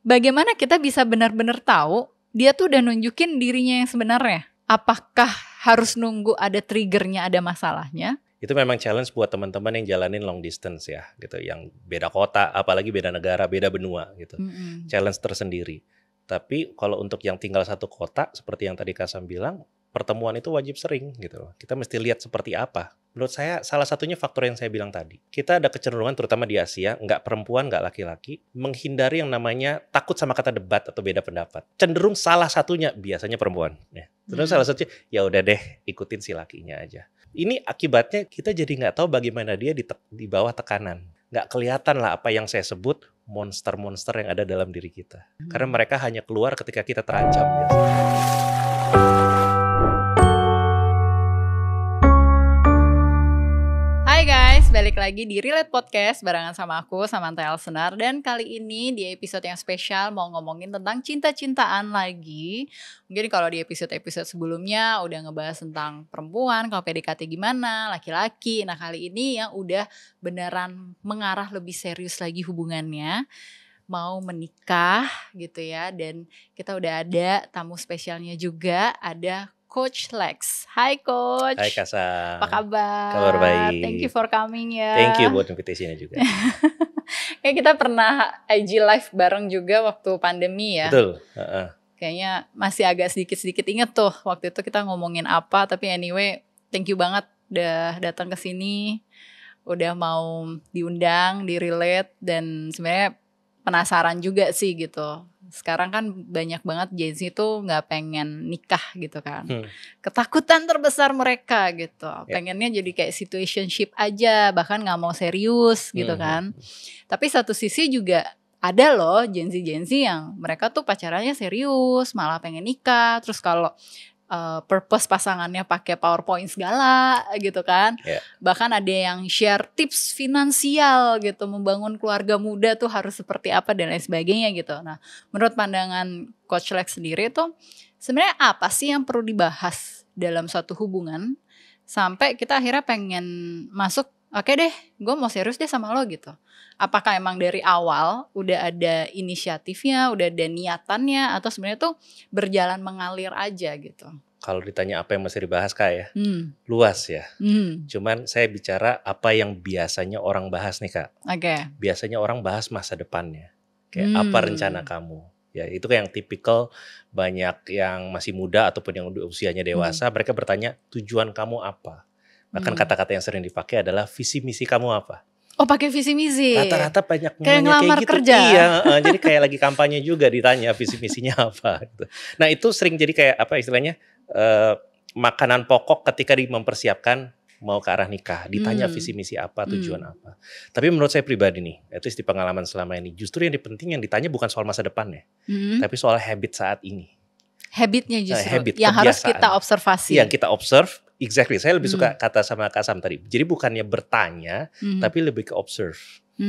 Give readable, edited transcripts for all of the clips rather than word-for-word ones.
bagaimana kita bisa benar-benar tahu dia tuh udah nunjukin dirinya yang sebenarnya? Apakah harus nunggu ada triggernya, ada masalahnya? Itu memang challenge buat teman-teman yang jalanin long distance ya, gitu, yang beda kota, apalagi beda negara, beda benua gitu. Challenge tersendiri. Tapi kalau untuk yang tinggal satu kota, seperti yang tadi Kasam bilang, pertemuan itu wajib sering gitu. Kita mesti lihat seperti apa. Menurut saya salah satunya faktor yang saya bilang tadi. Kita ada kecenderungan terutama di Asia, nggak perempuan, nggak laki-laki, menghindari yang namanya takut sama kata debat atau beda pendapat. Cenderung salah satunya biasanya perempuan. Ya. Terus salah satunya, ya udah deh ikutin si lakinya aja. Ini akibatnya kita jadi nggak tahu bagaimana dia di bawah tekanan. Nggak kelihatan lah apa yang saya sebut monster-monster yang ada dalam diri kita. Karena mereka hanya keluar ketika kita terancam biasanya. Hai guys, balik lagi di Relate Podcast barengan sama aku, Samantha Elsenar. Dan kali ini di episode yang spesial mau ngomongin tentang cinta-cintaan lagi. Mungkin kalau di episode-episode sebelumnya udah ngebahas tentang perempuan, kalau PDKT gimana, laki-laki. Nah kali ini yang udah beneran mengarah lebih serius lagi hubungannya, mau menikah gitu ya. Dan kita udah ada tamu spesialnya juga, ada Coach Lex. Hai Coach. Hai Kasam. Apa kabar? Kabar baik. Thank you for coming ya. Thank you buat invitasinya juga. Kayak kita pernah IG live bareng juga waktu pandemi ya. Betul. Kayaknya masih agak sedikit-sedikit inget tuh waktu itu kita ngomongin apa. Tapi anyway, thank you banget udah datang ke sini, udah mau diundang, di relate, dan sebenarnya penasaran juga sih gitu. Sekarang kan banyak banget Gen Z tuh nggak pengen nikah gitu kan. Ketakutan terbesar mereka gitu. Pengennya jadi kayak situationship aja, bahkan nggak mau serius gitu kan. Tapi satu sisi juga ada loh Gen Z yang mereka tuh pacarannya serius, malah pengen nikah. Terus kalau purpose pasangannya pakai PowerPoint segala gitu kan. Bahkan ada yang share tips finansial gitu, membangun keluarga muda tuh harus seperti apa dan lain sebagainya gitu. Nah, menurut pandangan Coach Lex sendiri tuh sebenarnya apa sih yang perlu dibahas dalam suatu hubungan sampai kita akhirnya pengen masuk, oke deh, gue mau serius deh sama lo gitu. Apakah emang dari awal udah ada inisiatifnya, udah ada niatannya, atau sebenarnya tuh berjalan mengalir aja gitu? Kalau ditanya apa yang mesti dibahas Kak ya, luas ya. Cuman saya bicara apa yang biasanya orang bahas nih Kak. Biasanya orang bahas masa depannya. Kayak apa rencana kamu? Ya itu kayak yang tipikal, banyak yang masih muda ataupun yang usianya dewasa, mereka bertanya tujuan kamu apa? Bahkan kata-kata yang sering dipakai adalah visi misi kamu apa? Oh, pakai visi misi. Rata-rata banyak kayak ngelamar gitu. Kerja. Iya, jadi kayak lagi kampanye juga ditanya visi misinya apa gitu. Nah, itu sering jadi kayak apa istilahnya? Makanan pokok ketika mempersiapkan mau ke arah nikah, ditanya visi misi apa, tujuan apa. Tapi menurut saya pribadi nih, itu di pengalaman selama ini, justru yang penting yang ditanya bukan soal masa depan ya, tapi soal habit saat ini. Habitnya justru, habit, yang harus kita observasi. Yang kita observe, exactly. Saya lebih suka kata sama Kasam tadi. Jadi bukannya bertanya, tapi lebih ke observe.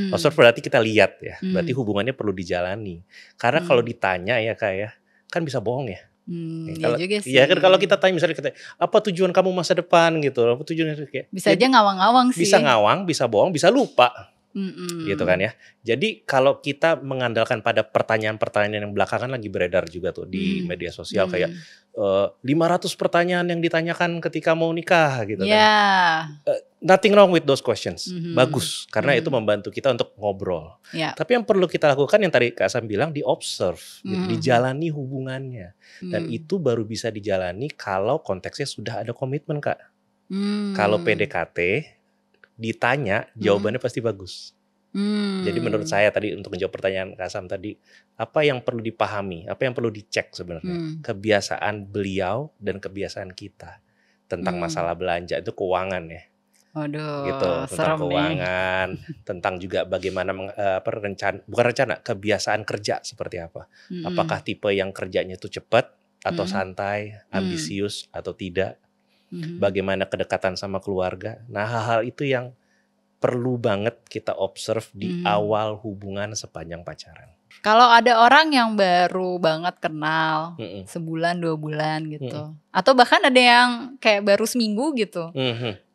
Observe berarti kita lihat ya, berarti hubungannya perlu dijalani. Karena kalau ditanya ya Kak ya, kan bisa bohong ya. Kalau, juga sih. Ya kan kalau kita tanya misalnya apa tujuan kamu masa depan gitu, apa tujuan kayak. Bisa aja ngawang-ngawang sih. Bisa ngawang, bisa bohong, bisa lupa. Gitu kan ya. Jadi kalau kita mengandalkan pada pertanyaan-pertanyaan yang belakangan lagi beredar juga tuh di media sosial kayak 500 pertanyaan yang ditanyakan ketika mau nikah gitu kan. Nothing wrong with those questions. Bagus karena itu membantu kita untuk ngobrol. Tapi yang perlu kita lakukan yang tadi Kak Sam bilang, di-observe, gitu, dijalani hubungannya. Dan itu baru bisa dijalani kalau konteksnya sudah ada komitmen Kak. Kalau PDKT ditanya jawabannya pasti bagus. Jadi menurut saya tadi untuk menjawab pertanyaan Kasam tadi, apa yang perlu dipahami, apa yang perlu dicek sebenarnya, kebiasaan beliau dan kebiasaan kita tentang masalah belanja itu keuangan ya. Waduh, gitu, tentang keuangan, tentang juga bagaimana kebiasaan kerja seperti apa. Apakah tipe yang kerjanya itu cepat atau santai, ambisius atau tidak. Bagaimana kedekatan sama keluarga. Nah, hal-hal itu yang perlu banget kita observe di awal hubungan sepanjang pacaran. Kalau ada orang yang baru banget kenal, sebulan 2 bulan gitu, atau bahkan ada yang kayak baru seminggu gitu,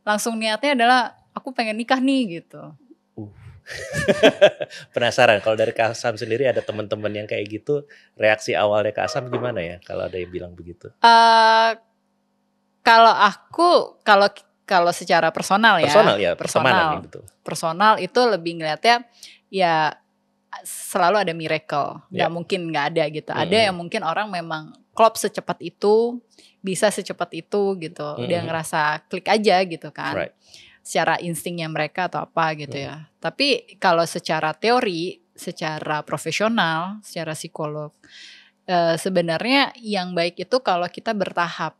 langsung niatnya adalah aku pengen nikah nih gitu. Penasaran kalau dari Kak Asam sendiri ada teman-teman yang kayak gitu, reaksi awalnya Kak Asam gimana ya kalau ada yang bilang begitu? Kalau aku kalau secara personal ya. Personal ya, pertemanan ya, betul. Personal itu lebih ngeliatnya ya selalu ada miracle. Nggak mungkin nggak ada gitu. Ada yang mungkin orang memang klop secepat itu, bisa secepat itu gitu. Dia ngerasa klik aja gitu kan. Right. Secara instingnya mereka atau apa gitu ya. Tapi kalau secara teori, secara profesional, secara psikolog, sebenarnya yang baik itu kalau kita bertahap.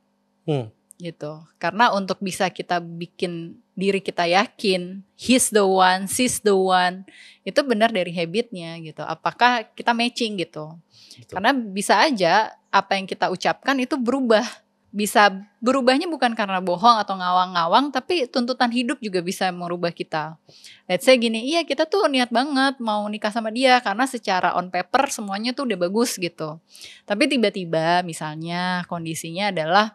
Gitu. Karena untuk bisa kita bikin diri kita yakin he's the one, she's the one, itu benar dari habitnya gitu. Apakah kita matching gitu. Betul. Karena bisa aja apa yang kita ucapkan itu berubah. Bisa berubahnya bukan karena bohong atau ngawang-ngawang, tapi tuntutan hidup juga bisa merubah kita. Let's say gini, iya kita tuh niat banget mau nikah sama dia karena secara on paper semuanya tuh udah bagus gitu. Tapi tiba-tiba misalnya kondisinya adalah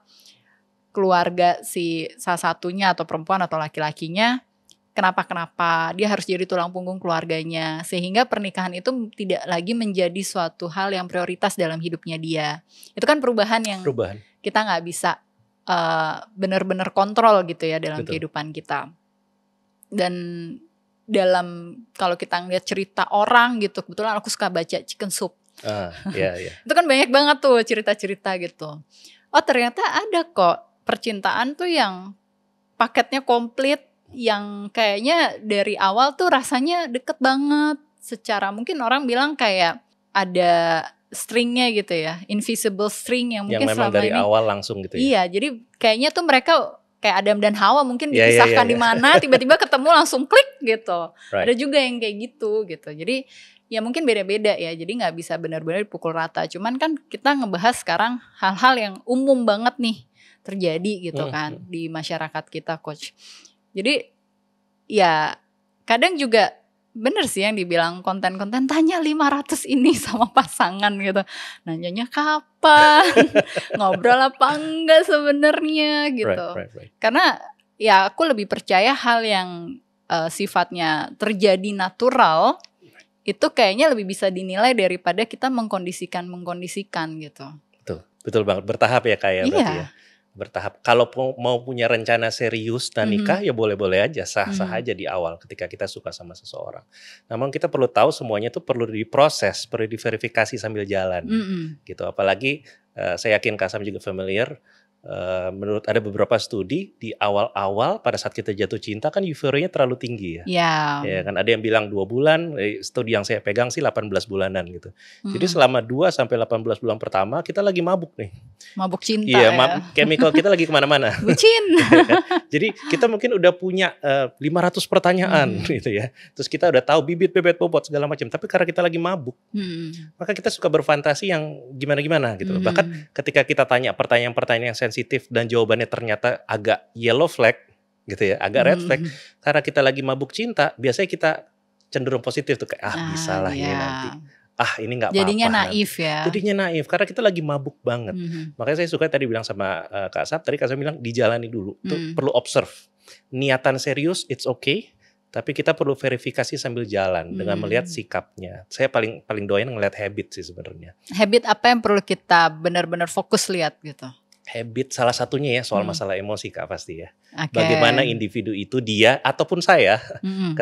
keluarga si salah satunya atau perempuan atau laki-lakinya kenapa dia harus jadi tulang punggung keluarganya, sehingga pernikahan itu tidak lagi menjadi suatu hal yang prioritas dalam hidupnya dia. Itu kan perubahan yang kita nggak bisa benar-benar kontrol gitu ya dalam kehidupan kita. Dan dalam kalau kita ngeliat cerita orang gitu, kebetulan aku suka baca Chicken Soup. Itu kan banyak banget tuh cerita-cerita gitu. Oh ternyata ada kok percintaan tuh yang paketnya komplit, yang kayaknya dari awal tuh rasanya deket banget. Secara mungkin orang bilang kayak ada stringnya gitu ya, invisible string yang mungkin memang selama dari ini awal langsung gitu ya. Iya, jadi kayaknya tuh mereka kayak Adam dan Hawa mungkin dipisahkan di mana, tiba-tiba ketemu langsung klik gitu. Right. Ada juga yang kayak gitu. Jadi ya mungkin beda-beda ya, jadi nggak bisa benar-benar dipukul rata. Cuman kan kita ngebahas sekarang hal-hal yang umum banget nih terjadi gitu kan di masyarakat kita, Coach. Jadi ya kadang juga bener sih yang dibilang konten-konten tanya 500 ini sama pasangan gitu. Nanyanya kapan, ngobrol apa enggak sebenarnya gitu. Right. Karena ya aku lebih percaya hal yang sifatnya terjadi natural itu kayaknya lebih bisa dinilai daripada kita mengkondisikan gitu. Betul banget, bertahap ya kayak berarti ya. Bertahap. Kalau mau punya rencana serius dan nikah ya boleh-boleh aja, sah-sah aja di awal ketika kita suka sama seseorang. Namun kita perlu tahu semuanya itu perlu diproses, perlu diverifikasi sambil jalan. Gitu. Apalagi saya yakin Kak Sam juga familiar. Menurut ada beberapa studi di awal-awal pada saat kita jatuh cinta kan euforianya terlalu tinggi ya. Ya kan ada yang bilang 2 bulan, studi yang saya pegang sih 18 bulanan gitu. Jadi selama 2 sampai 18 bulan pertama kita lagi mabuk nih. Mabuk cinta ya. Chemical kita lagi kemana-mana. Bucin. Jadi kita mungkin udah punya 500 pertanyaan gitu ya. Terus kita udah tahu bibit, bebet, bobot segala macam. Tapi karena kita lagi mabuk, maka kita suka berfantasi yang gimana-gimana gitu. Bahkan ketika kita tanya pertanyaan-pertanyaan yang sensitif dan jawabannya ternyata agak yellow flag gitu ya, agak red flag. Karena kita lagi mabuk cinta, biasanya kita cenderung positif tuh kayak bisa lah ini nanti. Ini nggak apa-apa. Jadinya naif ya. Jadinya naif karena kita lagi mabuk banget. Makanya saya suka tadi bilang sama Kak Sab, tadi Kak Sab bilang dijalani dulu. Itu perlu observe. Niatan serius, it's okay. Tapi kita perlu verifikasi sambil jalan dengan melihat sikapnya. Saya paling doyan ngelihat habit sih sebenarnya. Habit apa yang perlu kita benar-benar fokus lihat gitu? Habit salah satunya ya soal masalah emosi Kak pasti ya. Bagaimana individu itu dia ataupun saya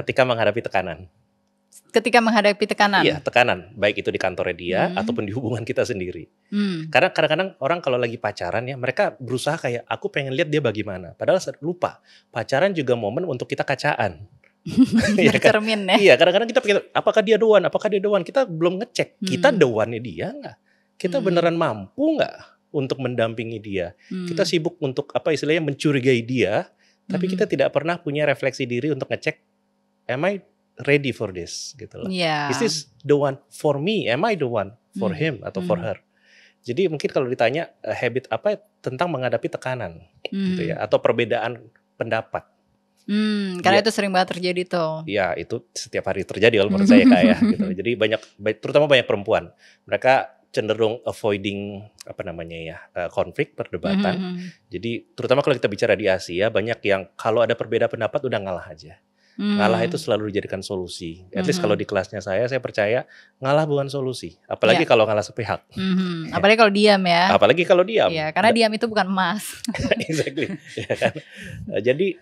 ketika menghadapi tekanan. Ketika menghadapi tekanan? Iya, tekanan. Baik itu di kantornya dia ataupun di hubungan kita sendiri. Karena kadang-kadang orang kalau lagi pacaran ya, mereka berusaha kayak aku pengen lihat dia bagaimana. Padahal lupa, pacaran juga momen untuk kita kacaan. Bercermin ya? Iya, kadang-kadang kita pikir apakah dia the one? Kita belum ngecek, kita the one-nya dia nggak? Kita beneran mampu nggak untuk mendampingi dia? Kita sibuk untuk istilahnya mencurigai dia, tapi kita tidak pernah punya refleksi diri untuk ngecek, am I ready for this gitu loh. Is this the one for me? Am I the one for him atau for her? Jadi mungkin kalau ditanya habit apa tentang menghadapi tekanan gitu ya, atau perbedaan pendapat. Karena itu sering banget terjadi tuh. Iya, itu setiap hari terjadi kalau menurut saya kayak gitu. Jadi terutama banyak perempuan, mereka cenderung avoiding konflik, perdebatan. Jadi terutama kalau kita bicara di Asia, banyak yang kalau ada perbedaan pendapat udah ngalah aja. Ngalah itu selalu dijadikan solusi. At least kalau di kelasnya saya percaya ngalah bukan solusi. Apalagi kalau ngalah sepihak. Apalagi kalau diam ya. Apalagi kalau diam. Ya, karena diam itu bukan emas. Exactly. Ya kan? Jadi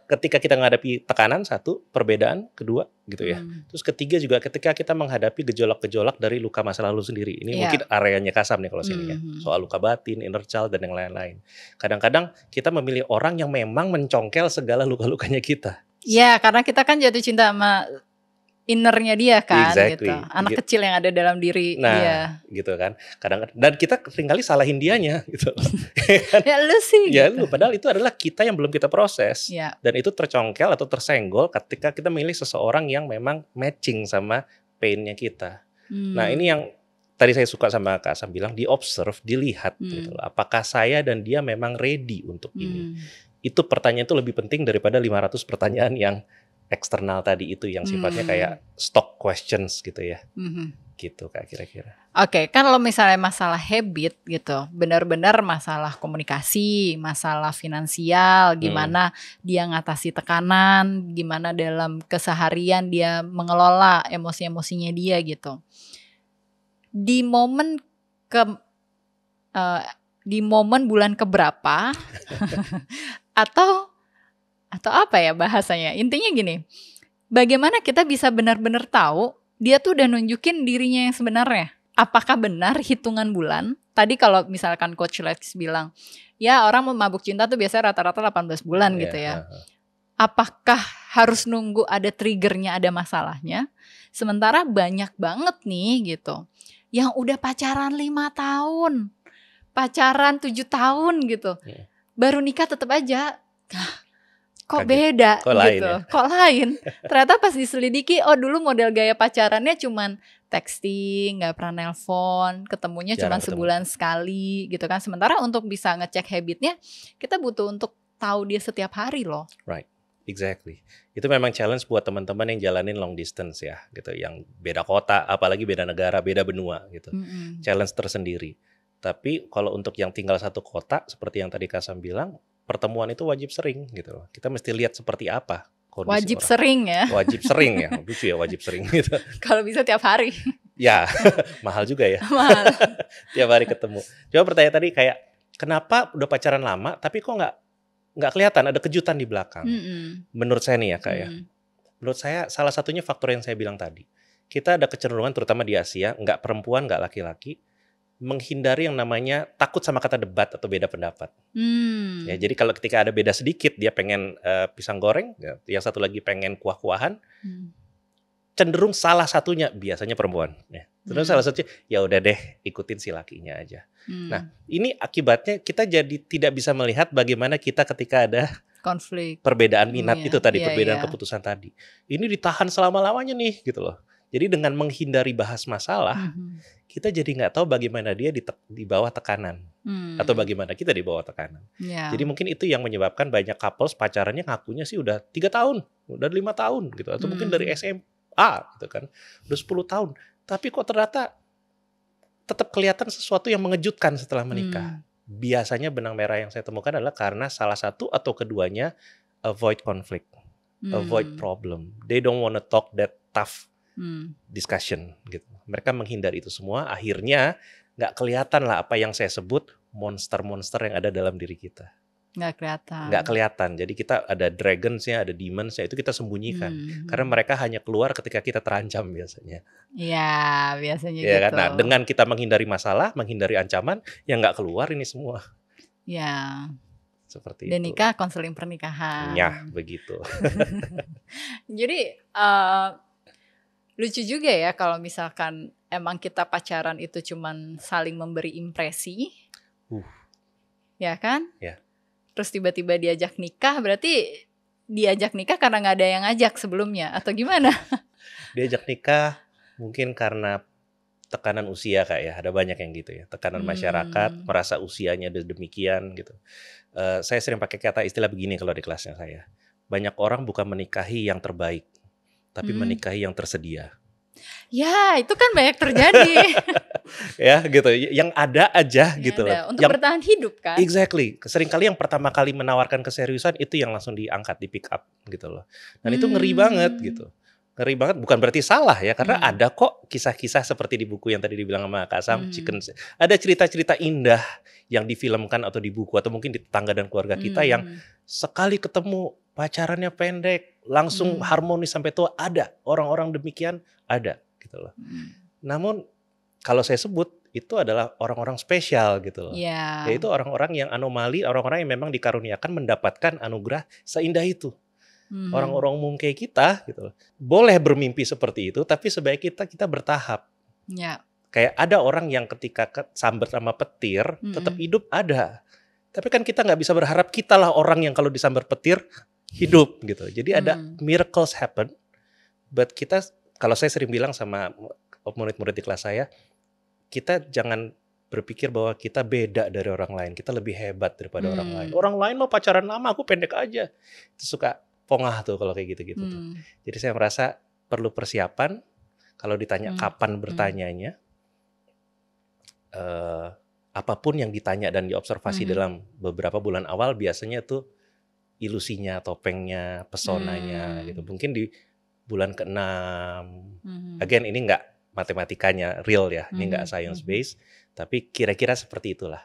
ketika kita menghadapi tekanan, satu, perbedaan, kedua gitu ya. Terus ketiga juga ketika kita menghadapi gejolak-gejolak dari luka masa lalu sendiri. Ini mungkin areanya Kasam nih kalau sini ya. Soal luka batin, inner child, dan yang lain-lain. Kadang-kadang kita memilih orang yang memang mencongkel segala luka-lukanya kita. Ya, karena kita kan jatuh cinta sama innernya dia kan, gitu. Anak kecil yang ada dalam diri dia. Gitu kan. Kadang-kadang dan kita seringkali salahin dianya gitu. Ya lu sih. Ya gitu. lu, padahal itu adalah kita yang belum kita proses. Dan itu tercongkel atau tersenggol ketika kita memilih seseorang yang memang matching sama pain-nya kita. Nah, ini yang tadi saya suka sama Kak Asam bilang, di-observe, dilihat gitu loh. Apakah saya dan dia memang ready untuk ini? Itu pertanyaan itu lebih penting daripada 500 pertanyaan yang eksternal tadi itu yang sifatnya kayak stock questions gitu ya. Gitu Kak kira-kira. Oke, kan kalau misalnya masalah habit gitu, benar-benar masalah komunikasi, masalah finansial, gimana dia ngatasi tekanan, gimana dalam keseharian dia mengelola emosi-emosinya dia gitu. Di momen bulan keberapa atau apa ya bahasanya, intinya gini, bagaimana kita bisa benar-benar tahu dia tuh udah nunjukin dirinya yang sebenarnya. Apakah benar hitungan bulan? Tadi kalau misalkan Coach Lex bilang, ya orang mabuk cinta tuh biasanya rata-rata 18 bulan gitu ya. Apakah harus nunggu ada triggernya, ada masalahnya? Sementara banyak banget nih gitu yang udah pacaran 5 tahun, pacaran 7 tahun gitu, baru nikah tetap aja, kok beda kok gitu, lain ya? Kok lain. Ternyata pas diselidiki, oh dulu model gaya pacarannya cuman texting, nggak pernah nelpon, ketemunya cuma sebulan sekali gitu kan. Sementara untuk bisa ngecek habitnya, kita butuh untuk tahu dia setiap hari loh. Right. Exactly. Itu memang challenge buat teman-teman yang jalanin long distance ya, gitu. Yang beda kota, apalagi beda negara, beda benua gitu. Challenge tersendiri. Tapi kalau untuk yang tinggal satu kota, seperti yang tadi Kasam bilang, pertemuan itu wajib sering gitu loh. Kita mesti lihat seperti apa kondisi wajib orang. Sering ya. Wajib sering ya, lucu ya wajib sering gitu. Kalau bisa tiap hari. Ya, mahal juga ya. Mahal. Tiap hari ketemu. Coba pertanyaan tadi kayak, kenapa udah pacaran lama, tapi kok nggak kelihatan ada kejutan di belakang. Menurut saya nih ya Kak ya. Menurut saya salah satunya faktor yang saya bilang tadi. Kita ada kecenderungan terutama di Asia, nggak perempuan, nggak laki-laki, menghindari yang namanya takut sama kata debat atau beda pendapat. Ya, jadi kalau ketika ada beda sedikit, dia pengen pisang goreng, yang satu lagi pengen kuah-kuahan, cenderung salah satunya biasanya perempuan. Ya. Terus salah satunya, ya udah deh ikutin si lakinya aja. Nah, ini akibatnya kita jadi tidak bisa melihat bagaimana kita ketika ada konflik, perbedaan minat itu tadi, perbedaan keputusan tadi. Ini ditahan selama-lamanya nih, gitu loh. Jadi dengan menghindari bahas masalah, kita jadi nggak tahu bagaimana dia di bawah tekanan, atau bagaimana kita di bawah tekanan. Jadi mungkin itu yang menyebabkan banyak couples pacarannya ngakunya sih udah 3 tahun, udah 5 tahun gitu, atau mungkin dari SMA gitu kan, udah 10 tahun. Tapi kok ternyata tetap kelihatan sesuatu yang mengejutkan setelah menikah. Biasanya benang merah yang saya temukan adalah karena salah satu atau keduanya avoid conflict, avoid problem. They don't want to talk that tough discussion gitu. Mereka menghindari itu semua, akhirnya nggak kelihatan lah apa yang saya sebut monster-monster yang ada dalam diri kita. Nggak kelihatan. Jadi kita ada dragons-nya, ada demons-nya, itu kita sembunyikan. Karena mereka hanya keluar ketika kita terancam biasanya. Iya, biasanya ya, gitu. Kan? Nah, dengan kita menghindari masalah, menghindari ancaman, yang nggak keluar ini semua. Ya. Seperti Dan itu. nikah, konseling pernikahan. Ya, begitu. Jadi lucu juga ya kalau misalkan emang kita pacaran itu cuman saling memberi impresi. Ya kan? Ya. Terus tiba-tiba diajak nikah, berarti diajak nikah karena nggak ada yang ngajak sebelumnya atau gimana? Diajak nikah mungkin karena tekanan usia Kak ya, ada banyak yang gitu ya, tekanan masyarakat, merasa usianya demikian gitu. Saya sering pakai kata istilah begini kalau di kelasnya saya, banyak orang bukan menikahi yang terbaik, tapi menikahi yang tersedia. Ya, itu kan banyak terjadi. Ya gitu, yang ada aja gitu loh. Untuk bertahan hidup kan. Exactly, seringkali yang pertama kali menawarkan keseriusan itu yang langsung diangkat, di pick up gitu loh. Dan itu ngeri banget gitu. Ngeri banget, bukan berarti salah ya, karena ada kok kisah-kisah seperti di buku yang tadi dibilang sama Kak Sam, Chicken. Ada cerita-cerita indah yang difilmkan atau di buku atau mungkin di tetangga dan keluarga kita yang sekali ketemu pacarannya pendek, langsung harmonis sampai tua. Ada orang-orang demikian, ada gitu loh. Namun kalau saya sebut itu adalah orang-orang spesial gitu loh. Yaitu orang-orang yang anomali, orang-orang yang memang dikaruniakan mendapatkan anugerah seindah itu. Orang-orang umum kayak kita gitu loh. Boleh bermimpi seperti itu, tapi sebaiknya kita bertahap. Kayak ada orang yang ketika sambar sama petir tetap hidup, ada. Tapi kan kita nggak bisa berharap kita lah orang yang kalau disambar petir hidup gitu. Jadi ada miracles happen. But kita, kalau saya sering bilang sama murid-murid di kelas saya, kita jangan berpikir bahwa kita beda dari orang lain. Kita lebih hebat daripada orang lain. Orang lain mau pacaran lama, aku pendek aja. Itu suka pongah tuh kalau kayak gitu-gitu tuh. Jadi saya merasa perlu persiapan. Kalau ditanya kapan bertanyanya, apapun yang ditanya dan diobservasi dalam beberapa bulan awal, biasanya tuh ilusinya, topengnya, pesonanya gitu. Mungkin di bulan ke-6. Again, ini nggak matematikanya real ya, ini nggak science based, tapi kira-kira seperti itulah.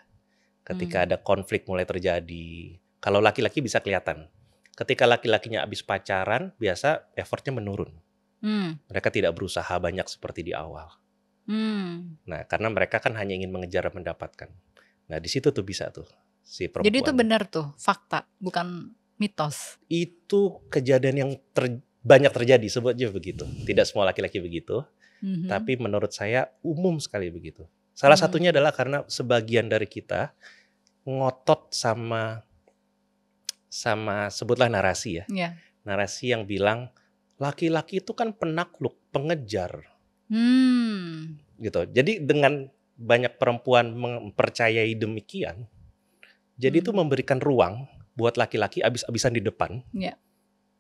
Ketika ada konflik mulai terjadi, kalau laki-laki bisa kelihatan. Ketika laki-lakinya habis pacaran, biasa effortnya menurun. Mereka tidak berusaha banyak seperti di awal. Nah, karena mereka kan hanya ingin mengejar dan mendapatkan. Nah, di situ tuh bisa tuh si perempuan. Jadi itu benar tuh, fakta, bukan mitos. Itu kejadian yang banyak terjadi, sebut aja begitu. Tidak semua laki-laki begitu, tapi menurut saya umum sekali begitu. Salah satunya adalah karena sebagian dari kita ngotot sama sebutlah narasi ya. Narasi yang bilang laki-laki itu kan penakluk, pengejar. Gitu. Jadi dengan banyak perempuan mempercayai demikian, jadi itu memberikan ruang buat laki-laki abis-abisan di depan.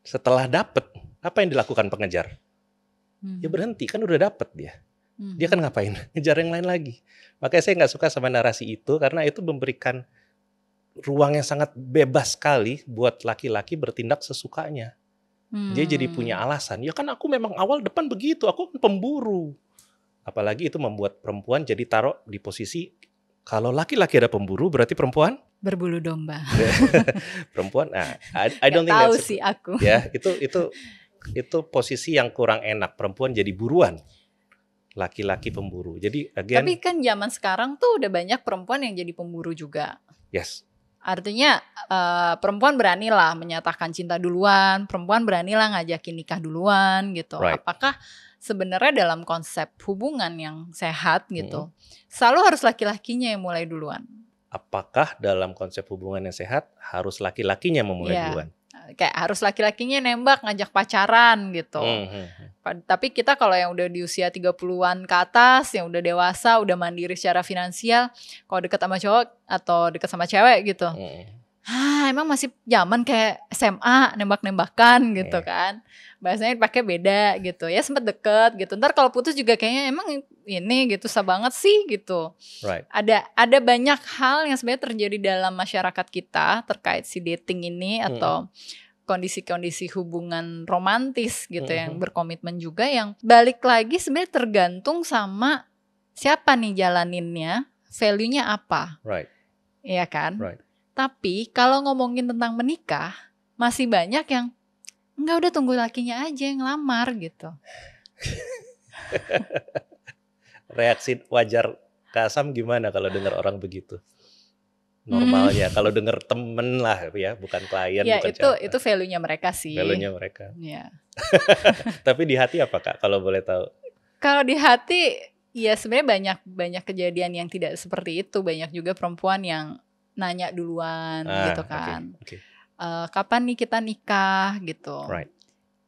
Setelah dapet, apa yang dilakukan pengejar? Ya berhenti, kan udah dapet dia. Dia kan ngapain? Ngejar yang lain lagi. Makanya saya nggak suka sama narasi itu, karena itu memberikan ruang yang sangat bebas sekali buat laki-laki bertindak sesukanya. Dia jadi punya alasan. Ya kan aku memang awal depan begitu, aku kan pemburu. Apalagi itu membuat perempuan jadi taruh di posisi, kalau laki-laki ada pemburu berarti perempuan berbulu domba. Perempuan, nah, I don't think tahu sih aku. Ya, itu posisi yang kurang enak. Perempuan jadi buruan, laki-laki pemburu. Jadi again, tapi kan zaman sekarang tuh udah banyak perempuan yang jadi pemburu juga. Yes. Artinya perempuan beranilah menyatakan cinta duluan, perempuan beranilah ngajakin nikah duluan gitu. Right. Apakah sebenarnya dalam konsep hubungan yang sehat gitu, selalu harus laki-lakinya yang mulai duluan? Apakah dalam konsep hubungan yang sehat harus laki-lakinya memulai duluan? Kayak harus laki-lakinya nembak, ngajak pacaran gitu. Tapi kita kalau yang udah di usia 30-an ke atas, yang udah dewasa, udah mandiri secara finansial, kalau deket sama cowok atau deket sama cewek gitu, emang masih zaman kayak SMA, nembak-nembakan gitu kan. Bahasanya dipakai beda gitu. Ya sempet deket gitu. Ntar kalau putus juga kayaknya emang ini gitu, susah banget sih gitu. Right. Ada banyak hal yang sebenarnya terjadi dalam masyarakat kita terkait si dating ini atau kondisi-kondisi hubungan romantis gitu yang berkomitmen juga, yang balik lagi sebenarnya tergantung sama siapa nih jalaninnya, value-nya apa. Right. Iya kan? Right. Tapi kalau ngomongin tentang menikah, masih banyak yang enggak, udah tunggu lakinya aja yang ngelamar gitu. Reaksi wajar Kak Sam gimana kalau dengar orang begitu? Normalnya kalau dengar temen lah ya, bukan klien, ya, bukan siapa. Itu value-nya mereka sih. Value-nya mereka. Ya. Tapi di hati apa Kak kalau boleh tahu? Kalau di hati ya sebenarnya banyak kejadian yang tidak seperti itu. Banyak juga perempuan yang nanya duluan gitu kan. Okay. Kapan nih kita nikah gitu. Right.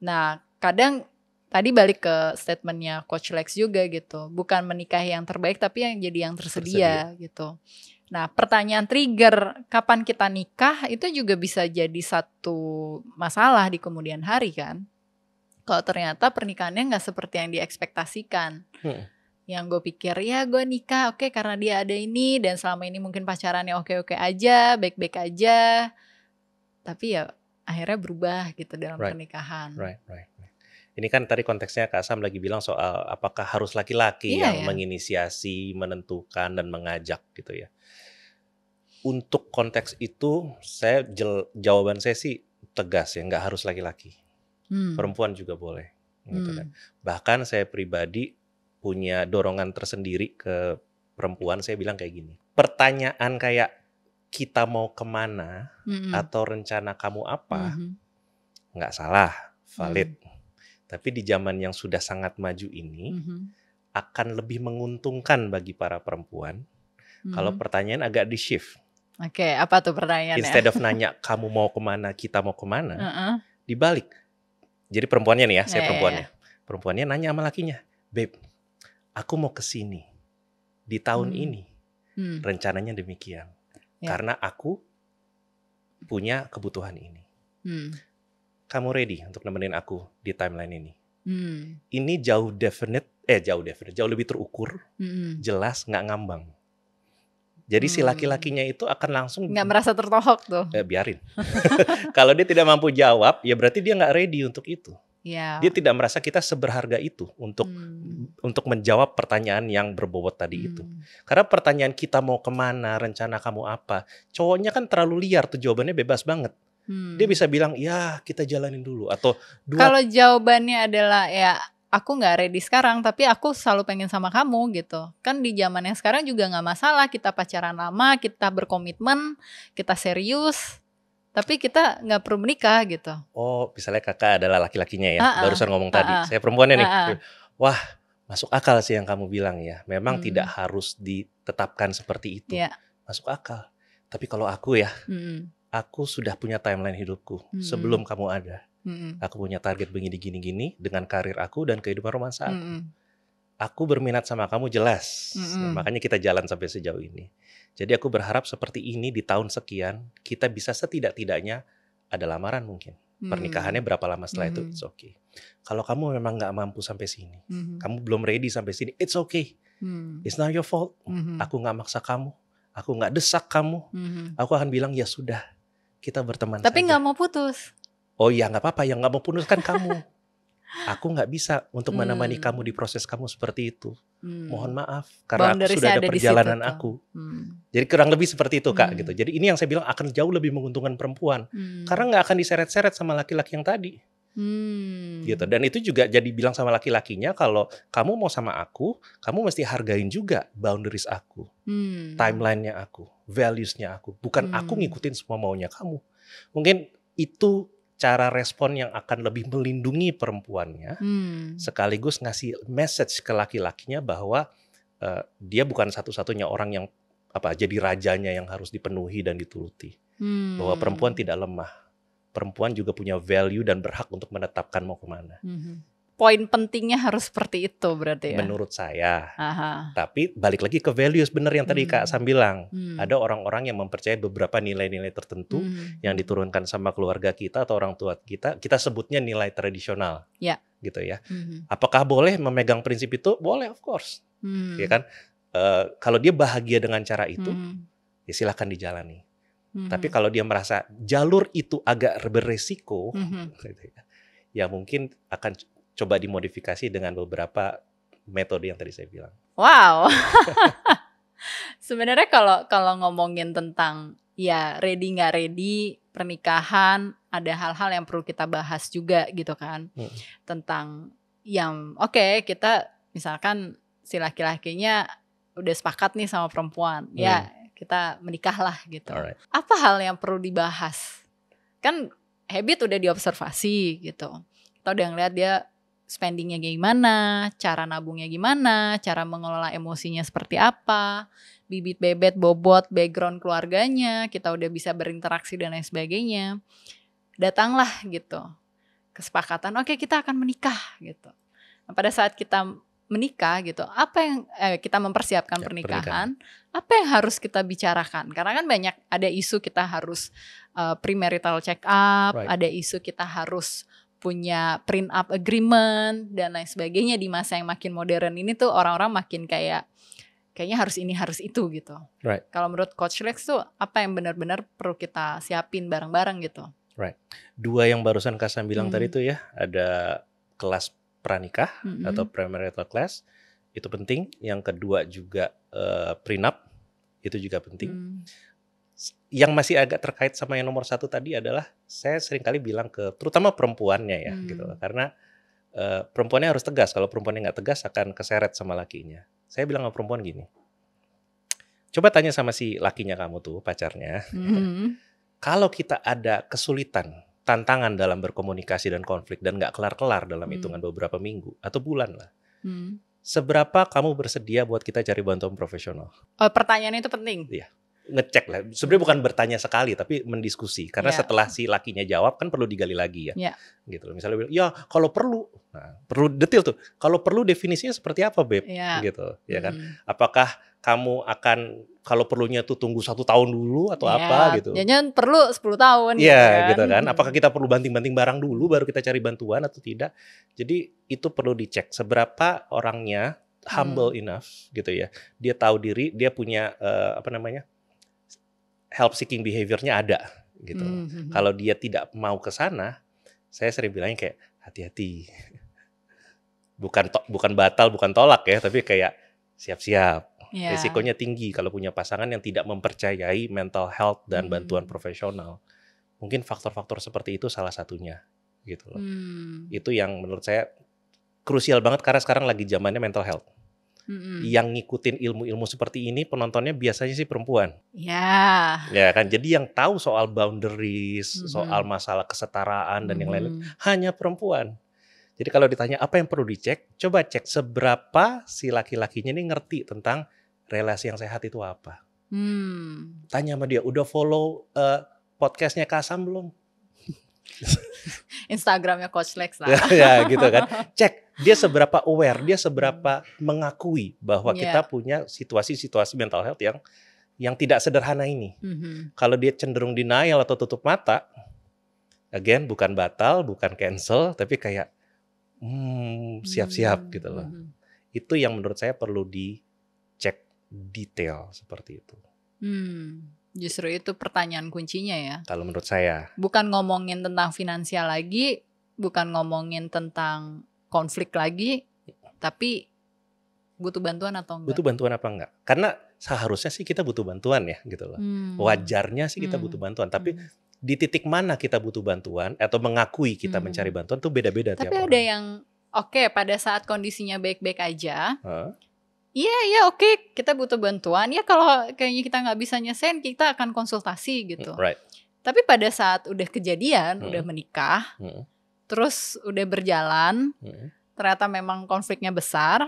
Nah kadang tadi balik ke statementnya Coach Lex juga gitu. Bukan menikah yang terbaik, tapi yang jadi yang tersedia. Gitu. Nah pertanyaan trigger kapan kita nikah itu juga bisa jadi satu masalah di kemudian hari kan. Kalau ternyata pernikahannya nggak seperti yang diekspektasikan. Yang gue pikir ya gue nikah oke karena dia ada ini, dan selama ini mungkin pacarannya oke-oke aja, baik-baik aja, tapi ya akhirnya berubah gitu dalam pernikahan. Right. Ini kan tadi konteksnya Kak Sam lagi bilang soal apakah harus laki-laki yang menginisiasi, menentukan dan mengajak gitu ya. Untuk konteks itu jawaban saya sih tegas ya, nggak harus laki-laki. Perempuan juga boleh gitu kan. Bahkan saya pribadi punya dorongan tersendiri ke perempuan. Saya bilang kayak gini, pertanyaan kayak kita mau kemana atau rencana kamu apa, nggak salah, valid. Tapi di zaman yang sudah sangat maju ini akan lebih menguntungkan bagi para perempuan kalau pertanyaan agak di shift. Oke, apa tuh pertanyaannya? Instead of nanya kamu mau kemana, kita mau kemana, dibalik. Jadi perempuannya nih ya, saya perempuannya. Perempuannya nanya sama lakinya, babe, aku mau ke sini di tahun ini, rencananya demikian, karena aku punya kebutuhan ini. Kamu ready untuk nemenin aku di timeline ini? Ini jauh lebih terukur, jelas, nggak ngambang. Jadi si laki-lakinya itu akan langsung nggak merasa tertohok tuh. Biarin. Kalau dia tidak mampu jawab, ya berarti dia nggak ready untuk itu. Dia tidak merasa kita seberharga itu untuk menjawab pertanyaan yang berbobot tadi itu. Karena pertanyaan kita mau kemana, rencana kamu apa, cowoknya kan terlalu liar tuh, jawabannya bebas banget. Dia bisa bilang ya kita jalanin dulu, atau kalau jawabannya adalah ya aku nggak ready sekarang, tapi aku selalu pengen sama kamu gitu. Kan di zaman yang sekarang juga nggak masalah kita pacaran lama, kita berkomitmen, kita serius, tapi kita nggak perlu menikah gitu. Oh, misalnya kakak adalah laki-lakinya ya, barusan ngomong tadi. Saya perempuannya nih. Wah, masuk akal sih yang kamu bilang ya. Memang tidak harus ditetapkan seperti itu. Masuk akal. Tapi kalau aku ya, aku sudah punya timeline hidupku sebelum kamu ada. Aku punya target begini-gini dengan karir aku dan kehidupan romansa aku. Aku berminat sama kamu jelas, makanya kita jalan sampai sejauh ini. Jadi aku berharap seperti ini di tahun sekian kita bisa setidak-tidaknya ada lamaran mungkin. Pernikahannya berapa lama setelah itu, it's okay. Kalau kamu memang nggak mampu sampai sini, kamu belum ready sampai sini, it's okay. It's not your fault. Aku nggak maksa kamu, aku nggak desak kamu. Aku akan bilang ya sudah, kita berteman tapi saja. Nggak mau putus. Oh iya nggak apa-apa, yang nggak mau putus kan kamu. Aku nggak bisa untuk menemani kamu di proses kamu seperti itu. Mohon maaf, karena aku sudah ada perjalanan aku. Jadi kurang lebih seperti itu Kak gitu. Jadi ini yang saya bilang akan jauh lebih menguntungkan perempuan. Karena nggak akan diseret-seret sama laki-laki yang tadi. Gitu. Dan itu juga jadi bilang sama laki-lakinya, kalau kamu mau sama aku, kamu mesti hargain juga boundaries aku, timeline-nya aku, values-nya aku. Bukan aku ngikutin semua maunya kamu. Mungkin itu cara respon yang akan lebih melindungi perempuannya, sekaligus ngasih message ke laki-lakinya bahwa dia bukan satu-satunya orang yang jadi rajanya yang harus dipenuhi dan dituruti. Bahwa perempuan tidak lemah, perempuan juga punya value dan berhak untuk menetapkan mau kemana. Poin pentingnya harus seperti itu berarti ya? Menurut saya. Tapi balik lagi ke values, bener yang tadi Kak Sam bilang. Ada orang-orang yang mempercayai beberapa nilai-nilai tertentu yang diturunkan sama keluarga kita atau orang tua kita. Kita sebutnya nilai tradisional. Gitu ya. Apakah boleh memegang prinsip itu? Boleh, of course. Ya kan? Kalau dia bahagia dengan cara itu, ya silakan dijalani. Tapi kalau dia merasa jalur itu agak beresiko, gitu ya mungkin akan coba dimodifikasi dengan beberapa metode yang tadi saya bilang. Wow. Sebenarnya kalau ngomongin tentang ya ready nggak ready pernikahan, ada hal-hal yang perlu kita bahas juga gitu kan. Tentang yang kita misalkan si laki-lakinya udah sepakat nih sama perempuan, ya kita menikahlah gitu. Alright. Apa hal yang perlu dibahas? Kan habit udah diobservasi gitu. Kita udah ngeliat dia spendingnya gimana, cara nabungnya gimana, cara mengelola emosinya seperti apa, bibit bebet bobot background keluarganya, kita udah bisa berinteraksi dan lain sebagainya. Datanglah gitu kesepakatan, oke kita akan menikah gitu. Nah, pada saat kita menikah gitu, apa yang kita mempersiapkan pernikahan, apa yang harus kita bicarakan? Karena kan banyak ada isu kita harus premarital check up, ada isu kita harus punya print up agreement dan lain sebagainya. Di masa yang makin modern ini tuh orang-orang makin kayaknya harus ini harus itu gitu. Right. Kalau menurut Coach Lex tuh apa yang benar-benar perlu kita siapin bareng-bareng gitu? Right. 2 yang barusan Kasam bilang tadi tuh ya, ada kelas pranikah atau premarital class, itu penting. Yang kedua juga prenup, itu juga penting. Yang masih agak terkait sama yang nomor 1 tadi adalah saya seringkali bilang ke terutama perempuannya ya gitu, karena perempuannya harus tegas. Kalau perempuannya nggak tegas akan keseret sama lakinya. Saya bilang sama perempuan gini, coba tanya sama si lakinya kamu tuh, pacarnya, kalau kita ada kesulitan, tantangan dalam berkomunikasi dan konflik dan nggak kelar-kelar dalam hitungan beberapa minggu atau bulan lah, seberapa kamu bersedia buat kita cari bantuan profesional? Oh, pertanyaan itu penting. Iya, ngecek lah. Sebenarnya bukan bertanya sekali, tapi mendiskusi. Karena setelah si lakinya jawab kan perlu digali lagi ya. Gitu loh. Misalnya bilang, ya kalau perlu, nah, perlu detail tuh. Kalau perlu definisinya seperti apa, Beb? Gitu, ya kan? Apakah kamu akan kalau perlunya tuh tunggu 1 tahun dulu atau apa gitu? Jangan perlu 10 tahun. Iya, gitu kan. Apakah kita perlu banting-banting barang dulu baru kita cari bantuan atau tidak? Jadi itu perlu dicek seberapa orangnya humble enough gitu ya. Dia tahu diri, dia punya help seeking behavior-nya ada gitu. Kalau dia tidak mau ke sana, saya sering bilangnya kayak hati-hati. Bukan batal, bukan tolak ya, tapi kayak siap-siap. Risikonya tinggi kalau punya pasangan yang tidak mempercayai mental health dan bantuan profesional. Mungkin faktor-faktor seperti itu salah satunya gitu loh. Itu yang menurut saya krusial banget karena sekarang lagi zamannya mental health. Yang ngikutin ilmu-ilmu seperti ini penontonnya biasanya sih perempuan. Ya kan, jadi yang tahu soal boundaries, soal masalah kesetaraan dan yang lain-lain hanya perempuan. Jadi kalau ditanya apa yang perlu dicek, coba cek seberapa si laki-lakinya ini ngerti tentang relasi yang sehat itu apa. Tanya sama dia, udah follow podcastnya Kasam belum? Instagramnya Coach Lex lah. Ya gitu kan. Cek dia seberapa aware, dia seberapa mengakui bahwa kita punya situasi-situasi mental health yang tidak sederhana ini. Kalau dia cenderung denial atau tutup mata, again bukan batal, bukan cancel, tapi kayak siap-siap gitu loh. Itu yang menurut saya perlu dicek detail seperti itu. Justru itu pertanyaan kuncinya ya. Kalau menurut saya. Bukan ngomongin tentang finansial lagi, bukan ngomongin tentang konflik lagi, tapi butuh bantuan atau enggak? Butuh bantuan apa enggak? Karena seharusnya sih kita butuh bantuan ya gitu loh. Wajarnya sih kita butuh bantuan, tapi di titik mana kita butuh bantuan atau mengakui kita mencari bantuan tuh beda-beda tiap orang. Tapi ada yang pada saat kondisinya baik-baik aja. Iya oke, kita butuh bantuan. Ya kalau kayaknya kita nggak bisa nyesain, kita akan konsultasi gitu. Right. Tapi pada saat udah kejadian, udah menikah, terus udah berjalan, ternyata memang konfliknya besar,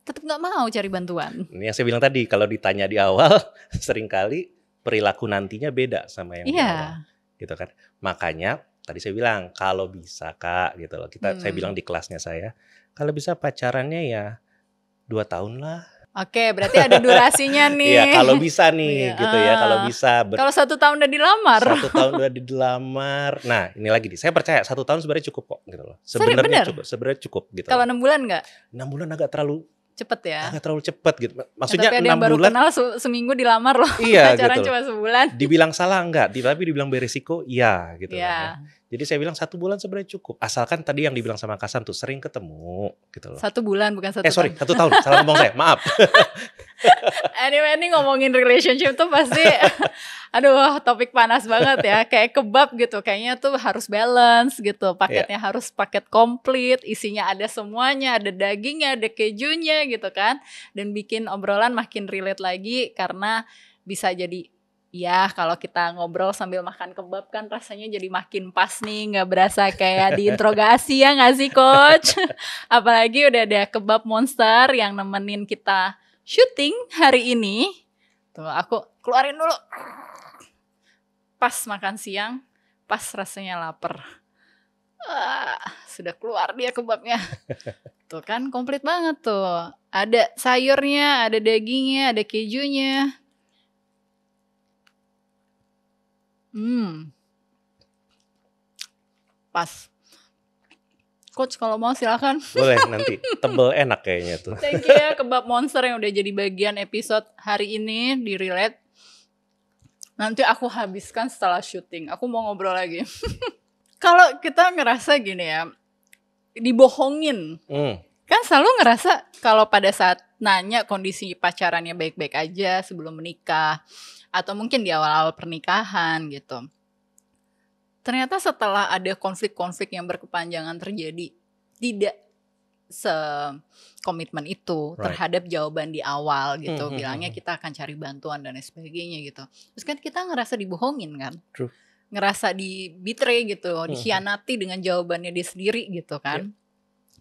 tetap nggak mau cari bantuan. Ini yang saya bilang tadi, kalau ditanya di awal, seringkali perilaku nantinya beda sama yang di awal, gitu kan. Makanya tadi saya bilang kalau bisa Kak, gitu loh. Saya bilang di kelasnya saya, kalau bisa pacarannya ya 2 tahun lah. Oke, berarti ada durasinya nih. Iya, kalau bisa nih, gitu ya. Kalau bisa. Kalau 1 tahun udah dilamar. 1 tahun udah dilamar. Nah, ini lagi nih. Saya percaya 1 tahun sebenarnya cukup kok, gitu loh. Sebenarnya cukup, gitu. Kalau 6 bulan nggak? 6 bulan agak terlalu cepet ya. Agak terlalu cepet gitu. Maksudnya tapi ada 6 yang baru bulan. Kenal seminggu dilamar loh. Iya, pacaran gitu. Cuma sebulan. Dibilang salah enggak, tapi dibilang beresiko, iya, gitu ya. Jadi saya bilang 1 bulan sebenarnya cukup. Asalkan tadi yang dibilang sama Kasam tuh sering ketemu gitu loh. 1 bulan bukan 1 tahun. Sorry, 1 tahun. Salah ngomong saya, maaf. Anyway, ini ngomongin relationship tuh pasti aduh topik panas banget ya. Kayak kebab gitu. Kayaknya tuh harus balance gitu. Paketnya harus paket komplit. Isinya ada semuanya. Ada dagingnya, ada kejunya gitu kan. Dan bikin obrolan makin relate lagi. Karena bisa jadi ya kalau kita ngobrol sambil makan kebab kan rasanya jadi makin pas nih, nggak berasa kayak diinterogasi ya nggak sih Coach? Apalagi udah ada kebab monster yang nemenin kita syuting hari ini. Tuh aku keluarin dulu. Pas makan siang, pas rasanya lapar. Sudah keluar dia kebabnya. Tuh kan komplit banget tuh. Ada sayurnya, ada dagingnya, ada kejunya. Pas. Coach kalau mau silakan. Boleh nanti, tebel enak kayaknya tuh. Thank you ya Kebab Monster yang udah jadi bagian episode hari ini di Relate. Nanti aku habiskan setelah syuting. Aku mau ngobrol lagi. Kalau kita ngerasa gini ya, dibohongin. Kan selalu ngerasa kalau pada saat nanya kondisi pacarannya baik-baik aja sebelum menikah. Atau mungkin di awal-awal pernikahan gitu. Ternyata setelah ada konflik-konflik yang berkepanjangan terjadi, tidak se-komitmen itu terhadap jawaban di awal gitu. Bilangnya kita akan cari bantuan dan lain sebagainya gitu. Terus kan kita ngerasa dibohongin kan. True. Ngerasa di-betray gitu, dikhianati dengan jawabannya dia sendiri gitu kan.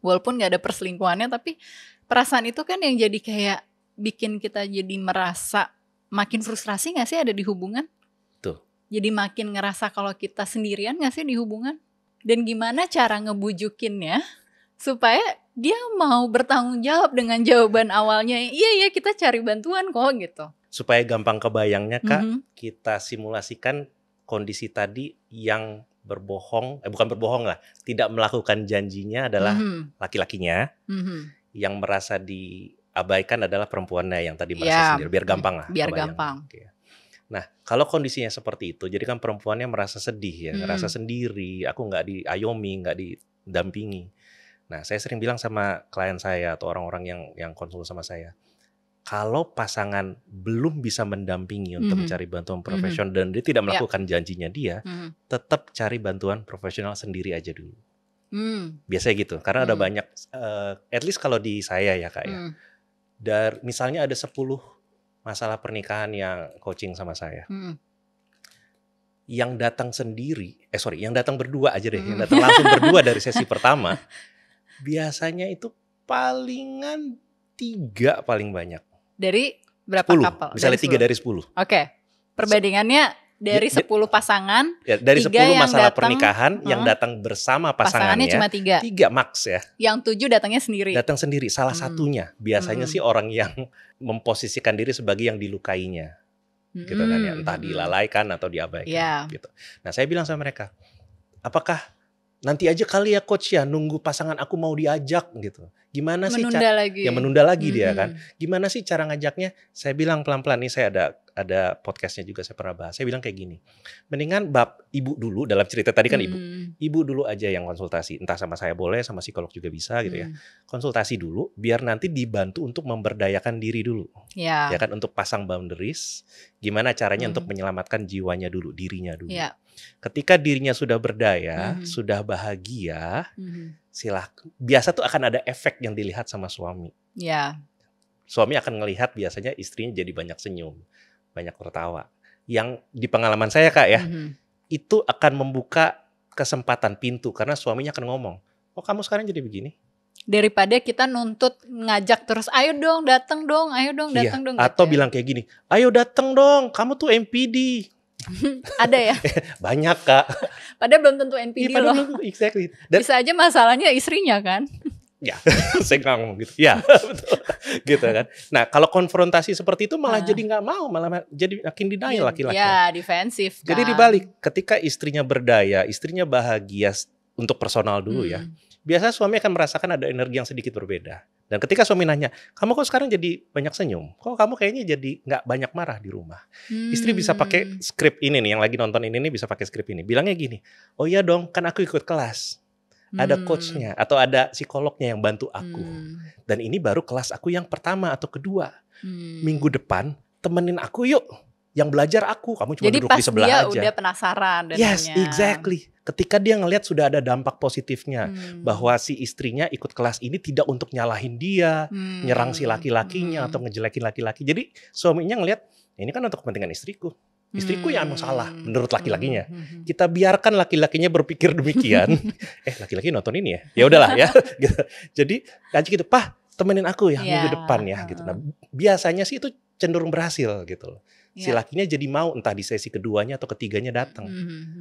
Walaupun gak ada perselingkuhannya, tapi perasaan itu kan yang jadi kayak bikin kita jadi merasa makin frustrasi gak sih ada di hubungan? Jadi makin ngerasa kalau kita sendirian gak sih di hubungan? Dan gimana cara ngebujukinnya supaya dia mau bertanggung jawab dengan jawaban awalnya. Iya kita cari bantuan kok gitu. Supaya gampang kebayangnya Kak, kita simulasikan kondisi tadi yang berbohong, bukan berbohong lah, tidak melakukan janjinya adalah laki-lakinya, yang merasa diabaikan adalah perempuannya yang tadi merasa sendiri. Biar gampang lah. Biar gampang. Nah, kalau kondisinya seperti itu, jadi kan perempuannya merasa sedih ya, ngerasa sendiri, aku nggak diayomi, nggak didampingi. Nah, saya sering bilang sama klien saya atau orang-orang yang konsul sama saya, kalau pasangan belum bisa mendampingi untuk mencari bantuan profesional dan dia tidak melakukan janjinya dia, tetap cari bantuan profesional sendiri aja dulu. Biasanya gitu, karena ada banyak, at least kalau di saya ya Kak ya, misalnya ada 10 masalah pernikahan yang coaching sama saya. Yang datang sendiri, yang datang berdua aja deh, yang datang langsung berdua dari sesi pertama, biasanya itu palingan 3 paling banyak. Dari berapa 10, couple? Misalnya 3 dari 10. Oke, perbandingannya dari 10 pasangan, ya, dari 10 masalah pernikahan yang datang bersama pasangannya cuma 3 max ya. Yang 7 datangnya sendiri. Datang sendiri, salah satunya. Biasanya sih orang yang memposisikan diri sebagai yang dilukainya. Gitu kan ya, entah dilalaikan atau diabaikan gitu. Nah, saya bilang sama mereka, apakah nanti aja kali ya coach ya, nunggu pasangan aku mau diajak gitu. Gimana sih menunda lagi dia kan. Gimana sih cara ngajaknya? Saya bilang pelan-pelan, nih saya ada podcastnya juga saya pernah bahas. Saya bilang kayak gini, mendingan ibu dulu, dalam cerita tadi kan ibu dulu aja yang konsultasi, entah sama saya boleh, sama psikolog juga bisa gitu ya. Konsultasi dulu, biar nanti dibantu untuk memberdayakan diri dulu, ya kan, untuk pasang boundaries, gimana caranya untuk menyelamatkan jiwanya dulu, dirinya dulu. Ketika dirinya sudah berdaya, sudah bahagia, biasa tuh akan ada efek yang dilihat sama suami. Suami akan ngelihat biasanya istrinya jadi banyak senyum, banyak tertawa. Yang di pengalaman saya Kak ya, itu akan membuka kesempatan pintu karena suaminya akan ngomong, "Oh, kamu sekarang jadi begini?" Daripada kita nuntut ngajak terus, "Ayo dong, datang dong, ayo dong, datang dong." Atau bilang kayak gini, "Ayo datang dong, kamu tuh MPD." Ada ya? Banyak Kak. Padahal belum tentu NPD loh. Exactly. Bisa aja masalahnya istrinya kan? Ya, saya nggak ngomong gitu. Ya, betul. Gitu kan. Nah, kalau konfrontasi seperti itu malah jadi nggak mau, malah jadi makin denial laki-laki. Ya, defensif kan. Jadi dibalik, ketika istrinya berdaya, istrinya bahagia untuk personal dulu ya. Biasanya suami akan merasakan ada energi yang sedikit berbeda. Dan ketika suami nanya, "Kamu kok sekarang jadi banyak senyum? Kok kamu kayaknya jadi nggak banyak marah di rumah?" Istri bisa pakai skrip ini nih, yang lagi nonton ini nih bisa pakai skrip ini. Bilangnya gini, "Oh iya dong, kan aku ikut kelas. Ada coachnya atau ada psikolognya yang bantu aku. Dan ini baru kelas aku yang pertama atau kedua. Minggu depan temenin aku yuk. Yang belajar aku, kamu cuma duduk di sebelah aja." Jadi pas dia udah penasaran dan yes, exactly. Ketika dia ngelihat sudah ada dampak positifnya, bahwa si istrinya ikut kelas ini tidak untuk nyalahin dia, nyerang si laki-lakinya atau ngejelekin laki-laki. Jadi suaminya ngelihat, ini kan untuk kepentingan istriku. Istriku yang emang salah menurut laki-lakinya. Kita biarkan laki-lakinya berpikir demikian. Laki-laki nonton ini ya? Ya udahlah ya. Jadi aja gitu, "Pah, temenin aku ya minggu depan ya." Gitu. Nah, biasanya sih itu cenderung berhasil gitu loh. Si lakinya jadi mau, entah di sesi keduanya atau ketiganya datang.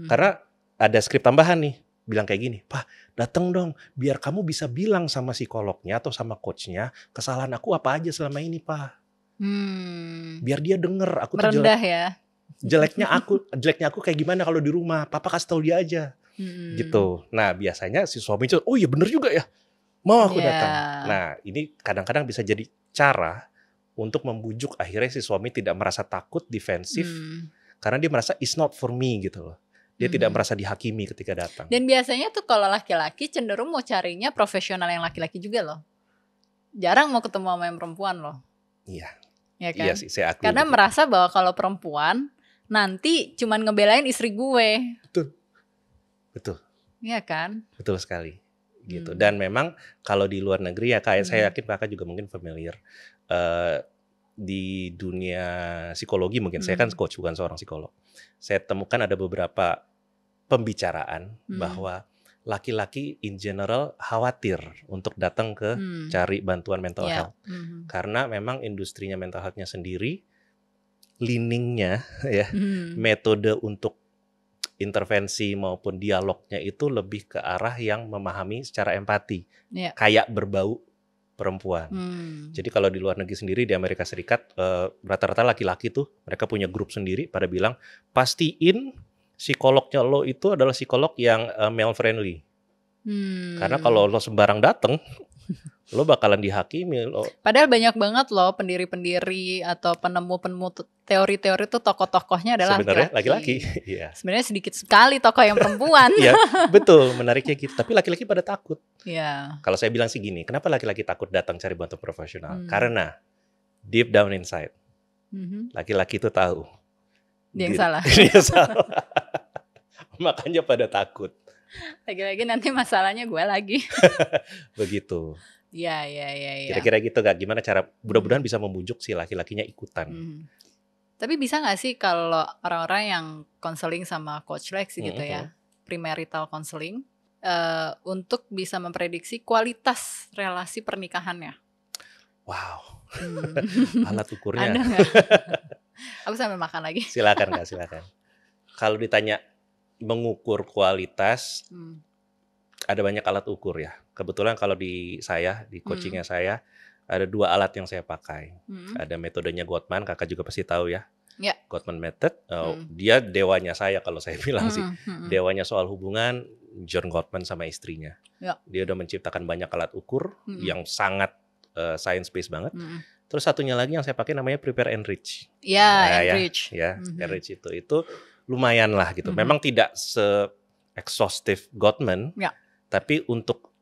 Karena ada skrip tambahan nih, bilang kayak gini, "Pak, datang dong, biar kamu bisa bilang sama psikolognya atau sama coachnya, kesalahan aku apa aja selama ini, Pak. Biar dia denger aku tuh merendah ya. jeleknya aku kayak gimana kalau di rumah, Papa kasih tahu dia aja." gitu. Nah biasanya si suami itu, oh iya bener juga ya, mau aku datang. Nah ini kadang-kadang bisa jadi cara untuk membujuk akhirnya si suami tidak merasa takut, defensif, karena dia merasa it's not for me gitu loh. Dia tidak merasa dihakimi ketika datang. Dan biasanya tuh kalau laki-laki cenderung mau carinya profesional yang laki-laki juga loh. Jarang mau ketemu sama yang perempuan loh. Iya. Ya kan? Iya sih, saya akui. Karena merasa bahwa kalau perempuan nanti cuman ngebelain istri gue. Betul. Iya kan? Betul sekali. Gitu. Dan memang kalau di luar negeri ya kayak saya yakin kakak juga mungkin familiar di dunia psikologi mungkin. Saya kan coach bukan seorang psikolog. Saya temukan ada beberapa pembicaraan bahwa laki-laki in general khawatir untuk datang ke cari bantuan mental health. Karena memang industrinya mental health-nya sendiri, leaningnya ya, metode untuk intervensi maupun dialognya itu lebih ke arah yang memahami secara empati. Kayak berbau perempuan. Jadi kalau di luar negeri sendiri, di Amerika Serikat, rata-rata laki-laki tuh mereka punya grup sendiri pada bilang, pastiin psikolognya lo itu adalah psikolog yang male friendly. Karena kalau lo sembarang dateng, lo bakalan dihakimi lo. Padahal banyak banget loh pendiri-pendiri atau penemu-penemu teori-teori itu tokoh-tokohnya adalah sebenarnya laki-laki. Iya. Sebenarnya sedikit sekali tokoh yang perempuan. Iya, betul, menariknya gitu. Tapi laki-laki pada takut. Iya. Kalau saya bilang sih gini, kenapa laki-laki takut datang cari bantuan profesional? Karena deep down inside, laki-laki itu tahu dia yang salah. Dia salah. Makanya pada takut. Lagi-lagi nanti masalahnya gue lagi. Begitu. Iya. Kira-kira gitu gak? Gimana cara, mudah-mudahan bisa membujuk si laki-lakinya ikutan. Tapi bisa gak sih kalau orang-orang yang counseling sama Coach Lex gitu ya, premarital counseling, untuk bisa memprediksi kualitas relasi pernikahannya? Wow. Alat ukurnya. Ada gak? Aku sambil makan lagi. Silakan Kak, silakan. Kalau ditanya mengukur kualitas, ada banyak alat ukur ya. Kebetulan kalau di saya, di coachingnya saya, ada 2 alat yang saya pakai. Ada metodenya Gottman, kakak juga pasti tahu ya. Gottman Method, dia dewanya saya kalau saya bilang sih. Dewanya soal hubungan, John Gottman sama istrinya. Dia udah menciptakan banyak alat ukur yang sangat science-based banget. Terus satunya lagi yang saya pakai namanya Prepare Enrich. Enrich. Enrich itu lumayan lah gitu. Memang tidak se-exhaustive Gottman, tapi untuk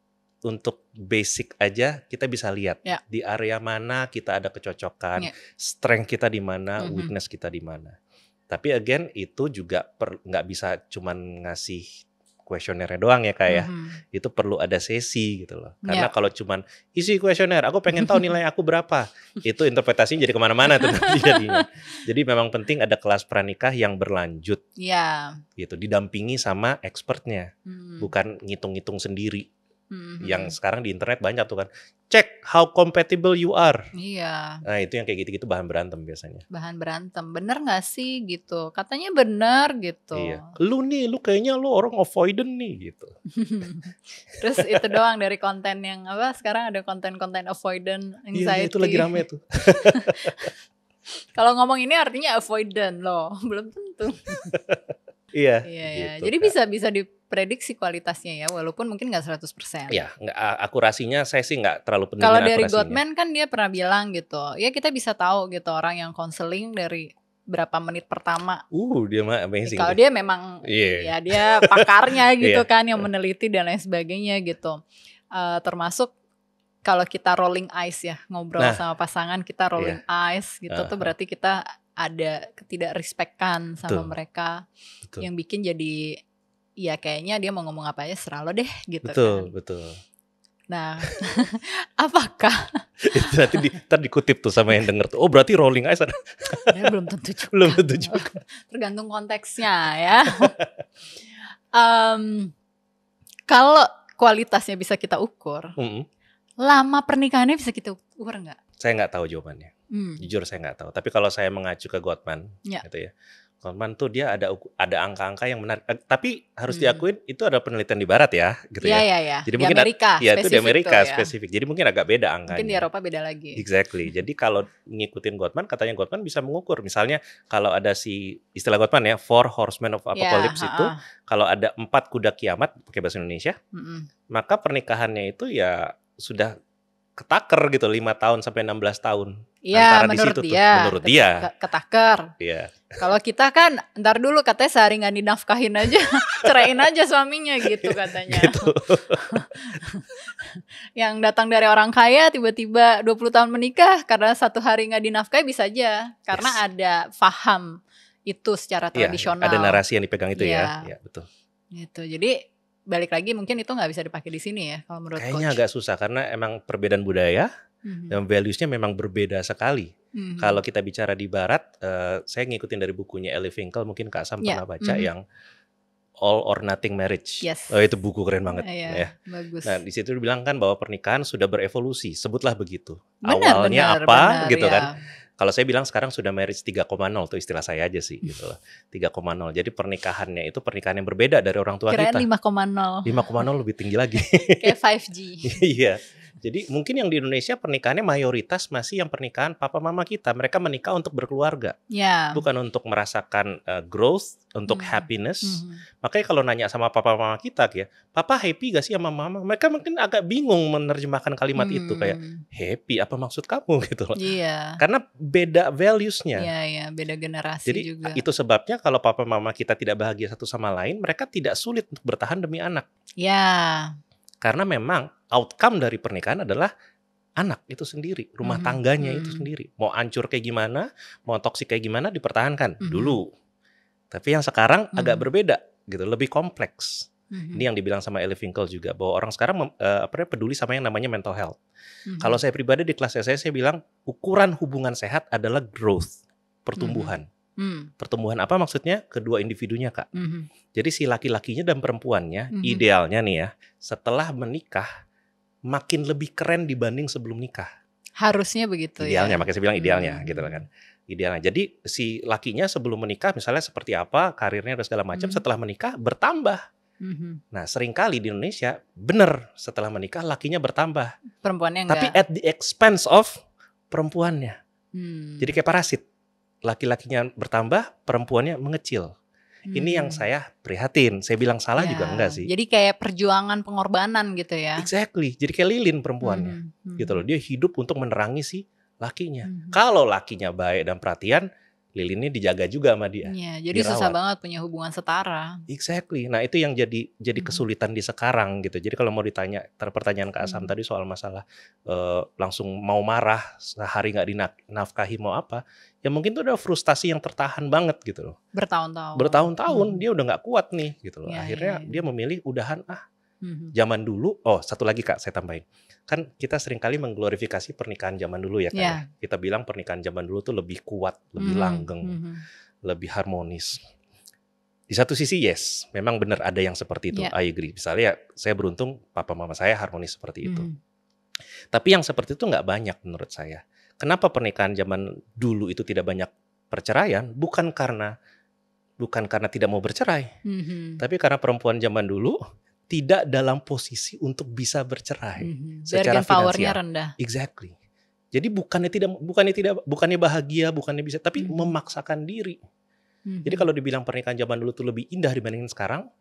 basic aja kita bisa lihat di area mana kita ada kecocokan, strength kita di mana, weakness kita di mana. Tapi again itu juga nggak bisa cuman ngasih kuesionernya doang ya Kak ya. Itu perlu ada sesi gitu loh. Karena kalau cuman isi kuesioner, aku pengen tahu nilai aku berapa, itu interpretasinya jadi kemana-mana tuh jadinya. Jadi memang penting ada kelas pranikah yang berlanjut. Gitu, didampingi sama expertnya. Bukan ngitung-ngitung sendiri. Yang sekarang di internet banyak tuh kan, cek how compatible you are. Nah itu yang kayak gitu-gitu bahan berantem biasanya. Bahan berantem, bener gak sih gitu? Katanya bener gitu. Lu kayaknya lu orang avoidant nih gitu. Terus itu doang dari konten yang apa? Sekarang ada konten-konten avoidant, anxiety. Iya itu lagi rame tuh. Kalau ngomong ini artinya avoidant loh, belum tentu. Iya. Gitu, jadi bisa diprediksi kualitasnya ya, walaupun mungkin nggak 100%. Iya, akurasinya saya sih nggak terlalu penting. Kalau dari Gottman kan dia pernah bilang gitu, ya kita bisa tahu gitu orang yang konseling dari berapa menit pertama. Dia mah amazing. Kalau dia memang ya dia pakarnya gitu kan yang meneliti dan lain sebagainya gitu. Termasuk kalau kita rolling eyes ya, ngobrol sama pasangan kita rolling eyes gitu tuh berarti kita ada ketidak-respect-kan sama mereka. Yang bikin jadi ya kayaknya dia mau ngomong apa aja serah lo deh gitu. Betul. Nah, apakah itu nanti dikutip tuh sama yang denger tuh. Oh berarti rolling eyes ada. Ya, belum tentu juga. Tergantung konteksnya ya. Kalau kualitasnya bisa kita ukur, lama pernikahannya bisa kita ukur nggak? Saya nggak tahu jawabannya. Jujur saya nggak tahu. Tapi kalau saya mengacu ke Gottman, gitu ya. Goldman tuh dia ada angka-angka yang menarik. Tapi harus diakuin itu ada penelitian di Barat ya, gitu ya. Iya. Jadi Di mungkin Amerika, ya itu di Amerika tuh, ya. spesifik. Jadi mungkin agak beda angkanya. Mungkin di Eropa beda lagi. Exactly. Jadi kalau ngikutin Gottman, katanya Gottman bisa mengukur. Misalnya kalau ada istilah Gottman ya, 4 Horsemen of Apocalypse itu, kalau ada 4 kuda kiamat pakai bahasa Indonesia, maka pernikahannya itu ya sudah ketaker gitu 5 tahun sampai 16 tahun. Iya, antara di situ tuh, menurut dia. Ketaker. Iya. Kalau kita kan ntar dulu katanya sehari nggak dinafkahin aja, ceraiin aja suaminya gitu katanya. Gitu. Yang datang dari orang kaya tiba-tiba 20 tahun menikah karena satu hari nggak dinafkahi bisa aja. Karena ada faham itu secara tradisional. Ada narasi yang dipegang itu ya. Iya, betul. Gitu. Jadi balik lagi mungkin itu nggak bisa dipakai di sini ya kalau menurut Kayaknya coach. agak susah karena emang perbedaan budaya dan values-nya memang berbeda sekali. Kalau kita bicara di Barat, saya ngikutin dari bukunya Ellie Finkel, mungkin Kak Sam pernah baca yang All or Nothing Marriage. Yes. Oh, itu buku keren banget. Ya. Bagus. Nah di situ dibilang kan bahwa pernikahan sudah berevolusi, sebutlah begitu. Benar, Awalnya benar, gitu ya. kan. Kalau saya bilang sekarang sudah marriage 3,0 tuh istilah saya aja sih gitu loh. 3,0. Jadi pernikahannya itu pernikahan yang berbeda dari orang tua Kirain kita. 5,0. 5,0 lebih tinggi lagi. Kayak 5G. Iya. Jadi mungkin yang di Indonesia pernikahannya mayoritas masih yang pernikahan papa mama kita. Mereka menikah untuk berkeluarga. Ya. Bukan untuk merasakan growth, untuk happiness. Makanya kalau nanya sama papa mama kita ya, papa happy gak sih sama mama? Mereka mungkin agak bingung menerjemahkan kalimat itu kayak happy apa maksud kamu gitu loh. Iya. Karena beda values-nya. Iya, beda generasi Jadi juga. itu sebabnya kalau papa mama kita tidak bahagia satu sama lain, mereka tidak sulit untuk bertahan demi anak. Ya. Karena memang outcome dari pernikahan adalah anak itu sendiri, rumah tangganya itu sendiri. Mau hancur kayak gimana, mau toksik kayak gimana dipertahankan dulu. Tapi yang sekarang agak berbeda gitu, lebih kompleks. Ini yang dibilang sama Ellie Finkel juga, bahwa orang sekarang peduli sama yang namanya mental health. Kalau saya pribadi di kelas saya bilang ukuran hubungan sehat adalah growth, pertumbuhan. Pertumbuhan apa maksudnya? Kedua individunya, Kak. Jadi si laki-lakinya dan perempuannya idealnya nih ya, setelah menikah makin lebih keren dibanding sebelum nikah. Harusnya begitu idealnya, ya. makanya saya bilang idealnya gitu kan. Idealnya. Jadi si lakinya sebelum menikah misalnya seperti apa, karirnya dan segala macam, setelah menikah bertambah. Nah, seringkali di Indonesia benar setelah menikah lakinya bertambah. Perempuannya enggak. Tapi at the expense of perempuannya. Jadi kayak parasit. Laki-lakinya bertambah, perempuannya mengecil. Ini yang saya prihatin. Saya bilang salah juga enggak sih. Jadi kayak perjuangan pengorbanan gitu ya. Exactly. Jadi kayak lilin perempuannya. Gitu loh. Dia hidup untuk menerangi si lakinya. Kalau lakinya baik dan perhatian, lilinnya dijaga juga sama dia. Iya, jadi susah banget punya hubungan setara. Exactly. Nah, itu yang jadi kesulitan di sekarang gitu. Jadi kalau mau ditanya pertanyaan Kak Asam tadi soal masalah langsung mau marah sehari nggak dinafkahi mau apa, ya mungkin itu ada frustasi yang tertahan banget gitu loh. Bertahun-tahun dia udah nggak kuat nih gitu loh. Akhirnya dia memilih udahan Zaman dulu, satu lagi Kak saya tambahin. Kan kita seringkali mengglorifikasi pernikahan zaman dulu ya Kak. Ya. Kita bilang pernikahan zaman dulu tuh lebih kuat, lebih langgeng, lebih harmonis. Di satu sisi yes, memang benar ada yang seperti itu, I agree. Misalnya saya beruntung papa mama saya harmonis seperti itu. Tapi yang seperti itu nggak banyak menurut saya. Kenapa pernikahan zaman dulu itu tidak banyak perceraian? Bukan karena tidak mau bercerai, tapi karena perempuan zaman dulu tidak dalam posisi untuk bisa bercerai secara finansial. Powernya rendah. Exactly. Jadi bukannya bahagia, bukannya bisa, tapi memaksakan diri. Jadi kalau dibilang pernikahan zaman dulu tuh lebih indah dibandingin sekarang,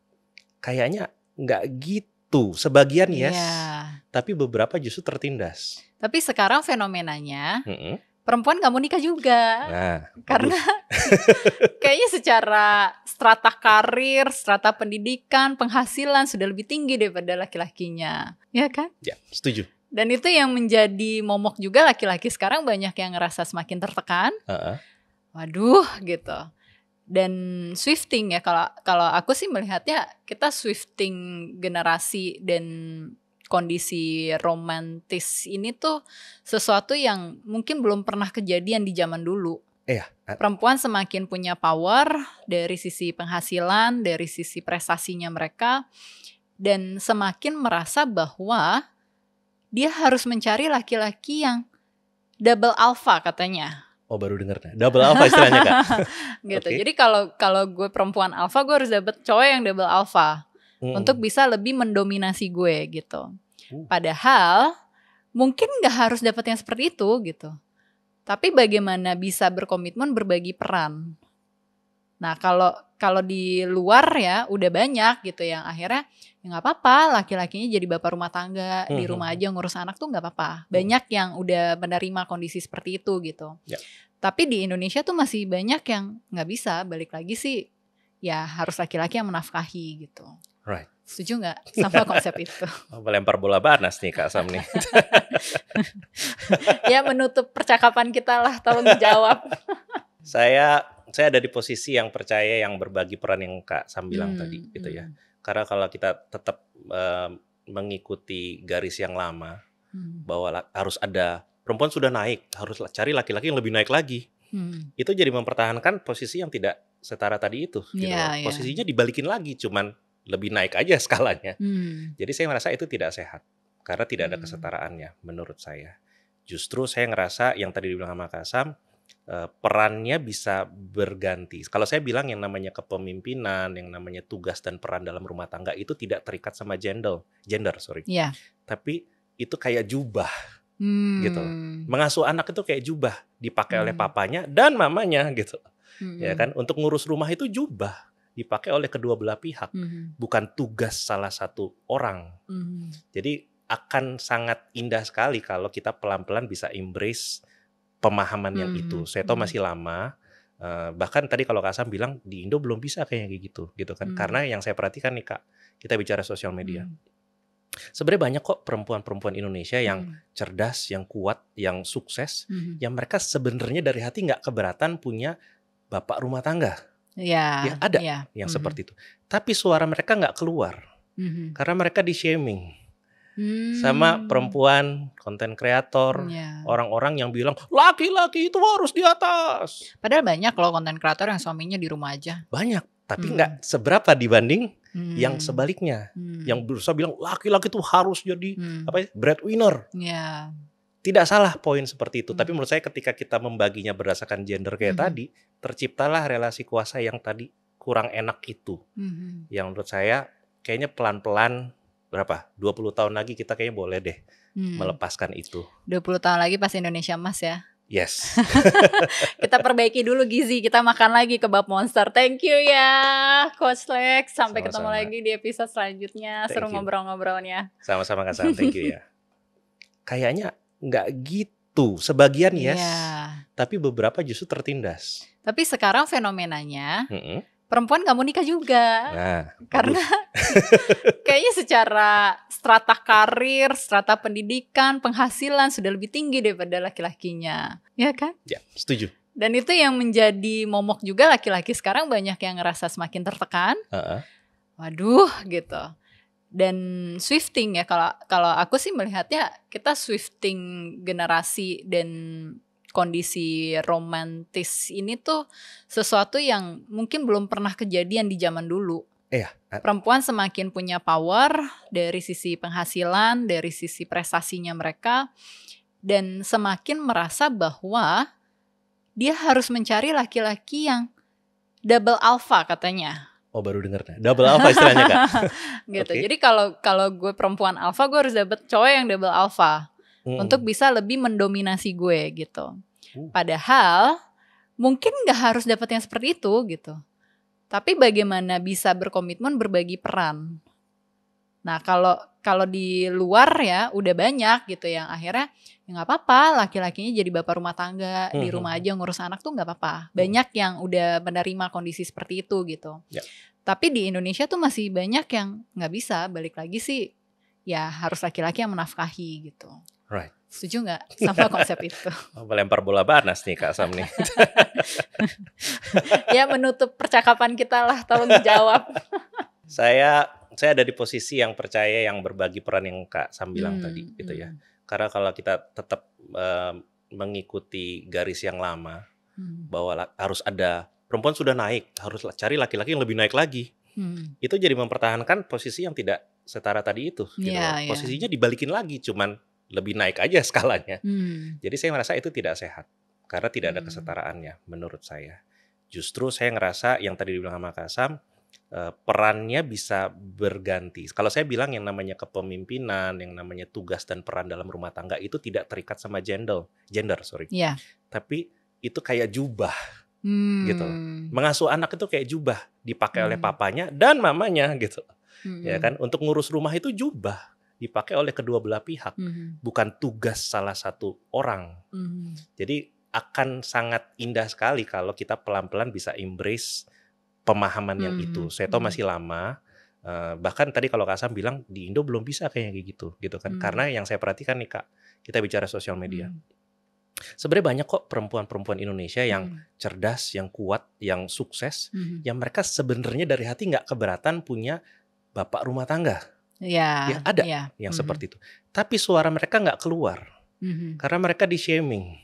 kayaknya nggak gitu. Sebagian yes, tapi beberapa justru tertindas. Tapi sekarang fenomenanya perempuan gak mau nikah juga. Nah, karena kayaknya secara strata karir, strata pendidikan, penghasilan sudah lebih tinggi daripada laki-lakinya. Ya kan? Ya, setuju. Dan itu yang menjadi momok juga, laki-laki sekarang banyak yang ngerasa semakin tertekan. Waduh gitu. Dan swifting ya, kalau aku sih melihatnya kita swifting generasi dan kondisi romantis ini tuh sesuatu yang mungkin belum pernah kejadian di zaman dulu. Perempuan semakin punya power dari sisi penghasilan, dari sisi prestasinya mereka, dan semakin merasa bahwa dia harus mencari laki-laki yang double alpha katanya. Oh baru denger nih. Double alpha istilahnya Kak. Gitu. Oke. Jadi kalau gue perempuan alpha, gue harus dapet cowok yang double alpha untuk bisa lebih mendominasi gue gitu. Padahal mungkin nggak harus dapet yang seperti itu gitu. Tapi bagaimana bisa berkomitmen berbagi peran. Nah kalau di luar ya udah banyak gitu yang akhirnya ya nggak apa-apa, laki-lakinya jadi bapak rumah tangga, di rumah aja ngurus anak tuh nggak apa-apa. Banyak yang udah menerima kondisi seperti itu gitu. Ya. Tapi di Indonesia tuh masih banyak yang nggak bisa. Balik lagi sih ya harus laki-laki yang menafkahi gitu. Right. Setuju nggak sama konsep itu? Melempar bola panas nih Kak Sam nih. Ya menutup percakapan kita lah, tolong dijawab. Saya ada di posisi yang percaya yang berbagi peran yang Kak Sam bilang tadi gitu ya. Karena kalau kita tetap mengikuti garis yang lama bahwa harus ada perempuan sudah naik, harus cari laki-laki yang lebih naik lagi. Itu jadi mempertahankan posisi yang tidak setara tadi itu. Gitu. Posisinya dibalikin lagi, cuman lebih naik aja skalanya. Jadi saya merasa itu tidak sehat karena tidak ada kesetaraannya menurut saya. Justru saya ngerasa yang tadi dibilang sama Kak Sam, perannya bisa berganti. Kalau saya bilang yang namanya kepemimpinan, yang namanya tugas dan peran dalam rumah tangga itu tidak terikat sama gender. Yeah. Tapi itu kayak jubah. Gitu. Mengasuh anak itu kayak jubah, dipakai oleh papanya dan mamanya gitu. Ya kan? Untuk ngurus rumah itu jubah, dipakai oleh kedua belah pihak, bukan tugas salah satu orang. Jadi akan sangat indah sekali kalau kita pelan-pelan bisa embrace pemahaman yang itu. Saya tahu masih lama. Bahkan tadi kalau Kak Sam bilang di Indo belum bisa kayak gitu kan. Karena yang saya perhatikan nih Kak, kita bicara sosial media. Sebenarnya banyak kok perempuan-perempuan Indonesia yang cerdas, yang kuat, yang sukses, yang mereka sebenarnya dari hati nggak keberatan punya bapak rumah tangga. Ya ada yang seperti itu. Tapi suara mereka nggak keluar karena mereka di-shaming sama perempuan, konten kreator, orang-orang yang bilang laki-laki itu harus di atas. Padahal banyak loh konten kreator yang suaminya di rumah aja. Banyak, tapi nggak seberapa dibanding yang sebaliknya, yang berusaha bilang laki-laki itu harus jadi breadwinner. Tidak salah poin seperti itu, tapi menurut saya ketika kita membaginya berdasarkan gender kayak tadi, terciptalah relasi kuasa yang tadi kurang enak itu. Yang menurut saya kayaknya pelan-pelan berapa? 20 tahun lagi kita kayaknya boleh deh melepaskan itu. 20 tahun lagi pas Indonesia Emas ya. Yes. Kita perbaiki dulu gizi, kita makan lagi kebab monster. Thank you ya Coach Lex. Sampai ketemu lagi di episode selanjutnya. Seru ngobrol-ngobrolnya. Sama-sama Kak Sam, thank you ya. Kayaknya nggak gitu, sebagian yes, tapi beberapa justru tertindas. Tapi sekarang fenomenanya perempuan gak mau nikah juga. Karena kayaknya secara strata karir, strata pendidikan, penghasilan sudah lebih tinggi daripada laki-lakinya. Ya kan? Ya, setuju. Dan itu yang menjadi momok juga, laki-laki sekarang banyak yang ngerasa semakin tertekan. Waduh gitu. Dan swifting ya, kalau aku sih melihatnya kita swifting generasi dan kondisi romantis ini tuh sesuatu yang mungkin belum pernah kejadian di zaman dulu. Perempuan semakin punya power dari sisi penghasilan, dari sisi prestasinya mereka, dan semakin merasa bahwa dia harus mencari laki-laki yang double alpha katanya. Oh baru denger nih, double alpha istilahnya Kak. Gitu. Jadi kalau gue perempuan alpha, gue harus dapet cowok yang double alpha. Untuk bisa lebih mendominasi gue gitu. Padahal mungkin gak harus dapat yang seperti itu gitu. Tapi bagaimana bisa berkomitmen berbagi peran. Nah kalau di luar ya udah banyak gitu yang akhirnya ya gak apa-apa, laki-lakinya jadi bapak rumah tangga, di rumah aja ngurus anak tuh gak apa-apa. Banyak yang udah menerima kondisi seperti itu gitu. Tapi di Indonesia tuh masih banyak yang gak bisa. Balik lagi sih ya harus laki-laki yang menafkahi gitu. Right. Setuju nggak sama konsep itu? Melempar bola panas nih Kak Sam nih. Ya menutup percakapan kita lah, tolong dijawab. Saya ada di posisi yang percaya yang berbagi peran yang Kak Sam bilang tadi gitu ya. Karena kalau kita tetap mengikuti garis yang lama bahwa harus ada perempuan sudah naik, harus cari laki-laki yang lebih naik lagi. Itu jadi mempertahankan posisi yang tidak setara tadi itu. Gitu. Posisinya dibalikin lagi, cuman lebih naik aja skalanya. Jadi saya merasa itu tidak sehat karena tidak ada kesetaraannya menurut saya. Justru saya ngerasa yang tadi dibilang sama Kasam, perannya bisa berganti. Kalau saya bilang yang namanya kepemimpinan, yang namanya tugas dan peran dalam rumah tangga itu tidak terikat sama gender, Yeah. tapi itu kayak jubah gitu. Mengasuh anak itu kayak jubah, dipakai oleh papanya dan mamanya gitu. Ya kan, untuk ngurus rumah itu jubah, dipakai oleh kedua belah pihak, bukan tugas salah satu orang. Jadi akan sangat indah sekali kalau kita pelan-pelan bisa embrace pemahaman yang itu. Saya tahu masih lama, bahkan tadi kalau Kak Sam bilang di Indo belum bisa kayak gitu kan. Karena yang saya perhatikan nih Kak, kita bicara sosial media. Sebenarnya banyak kok perempuan-perempuan Indonesia yang cerdas, yang kuat, yang sukses, yang mereka sebenarnya dari hati nggak keberatan punya bapak rumah tangga. Ya ada yang seperti itu. Tapi suara mereka nggak keluar karena mereka di-shaming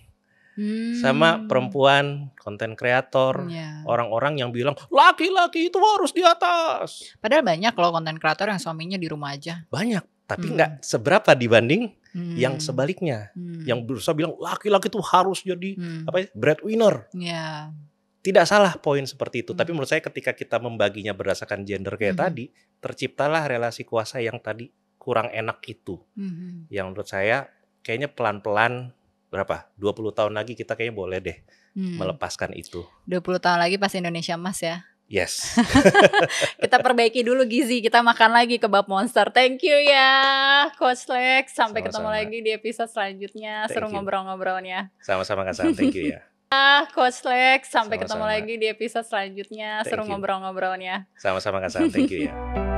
sama perempuan, konten kreator, orang-orang yang bilang laki-laki itu harus di atas. Padahal banyak loh konten kreator yang suaminya di rumah aja. Banyak, tapi nggak seberapa dibanding yang sebaliknya, yang berusaha bilang laki-laki itu harus jadi breadwinner. Tidak salah poin seperti itu, tapi menurut saya ketika kita membaginya berdasarkan gender kayak tadi, terciptalah relasi kuasa yang tadi kurang enak itu. Yang menurut saya kayaknya pelan-pelan berapa? 20 tahun lagi kita kayaknya boleh deh melepaskan itu. 20 tahun lagi pas Indonesia Emas ya. Yes. Kita perbaiki dulu gizi, kita makan lagi kebab monster. Thank you ya Coach Lex. Sampai ketemu lagi di episode selanjutnya. Seru ngobrol-ngobrolnya. Sama-sama Kak Sam, thank you ya. Coach Lex, sampai ketemu lagi di episode selanjutnya. Seru ngobrol-ngobrolnya. Sama-sama Kak Sam, thank you ya.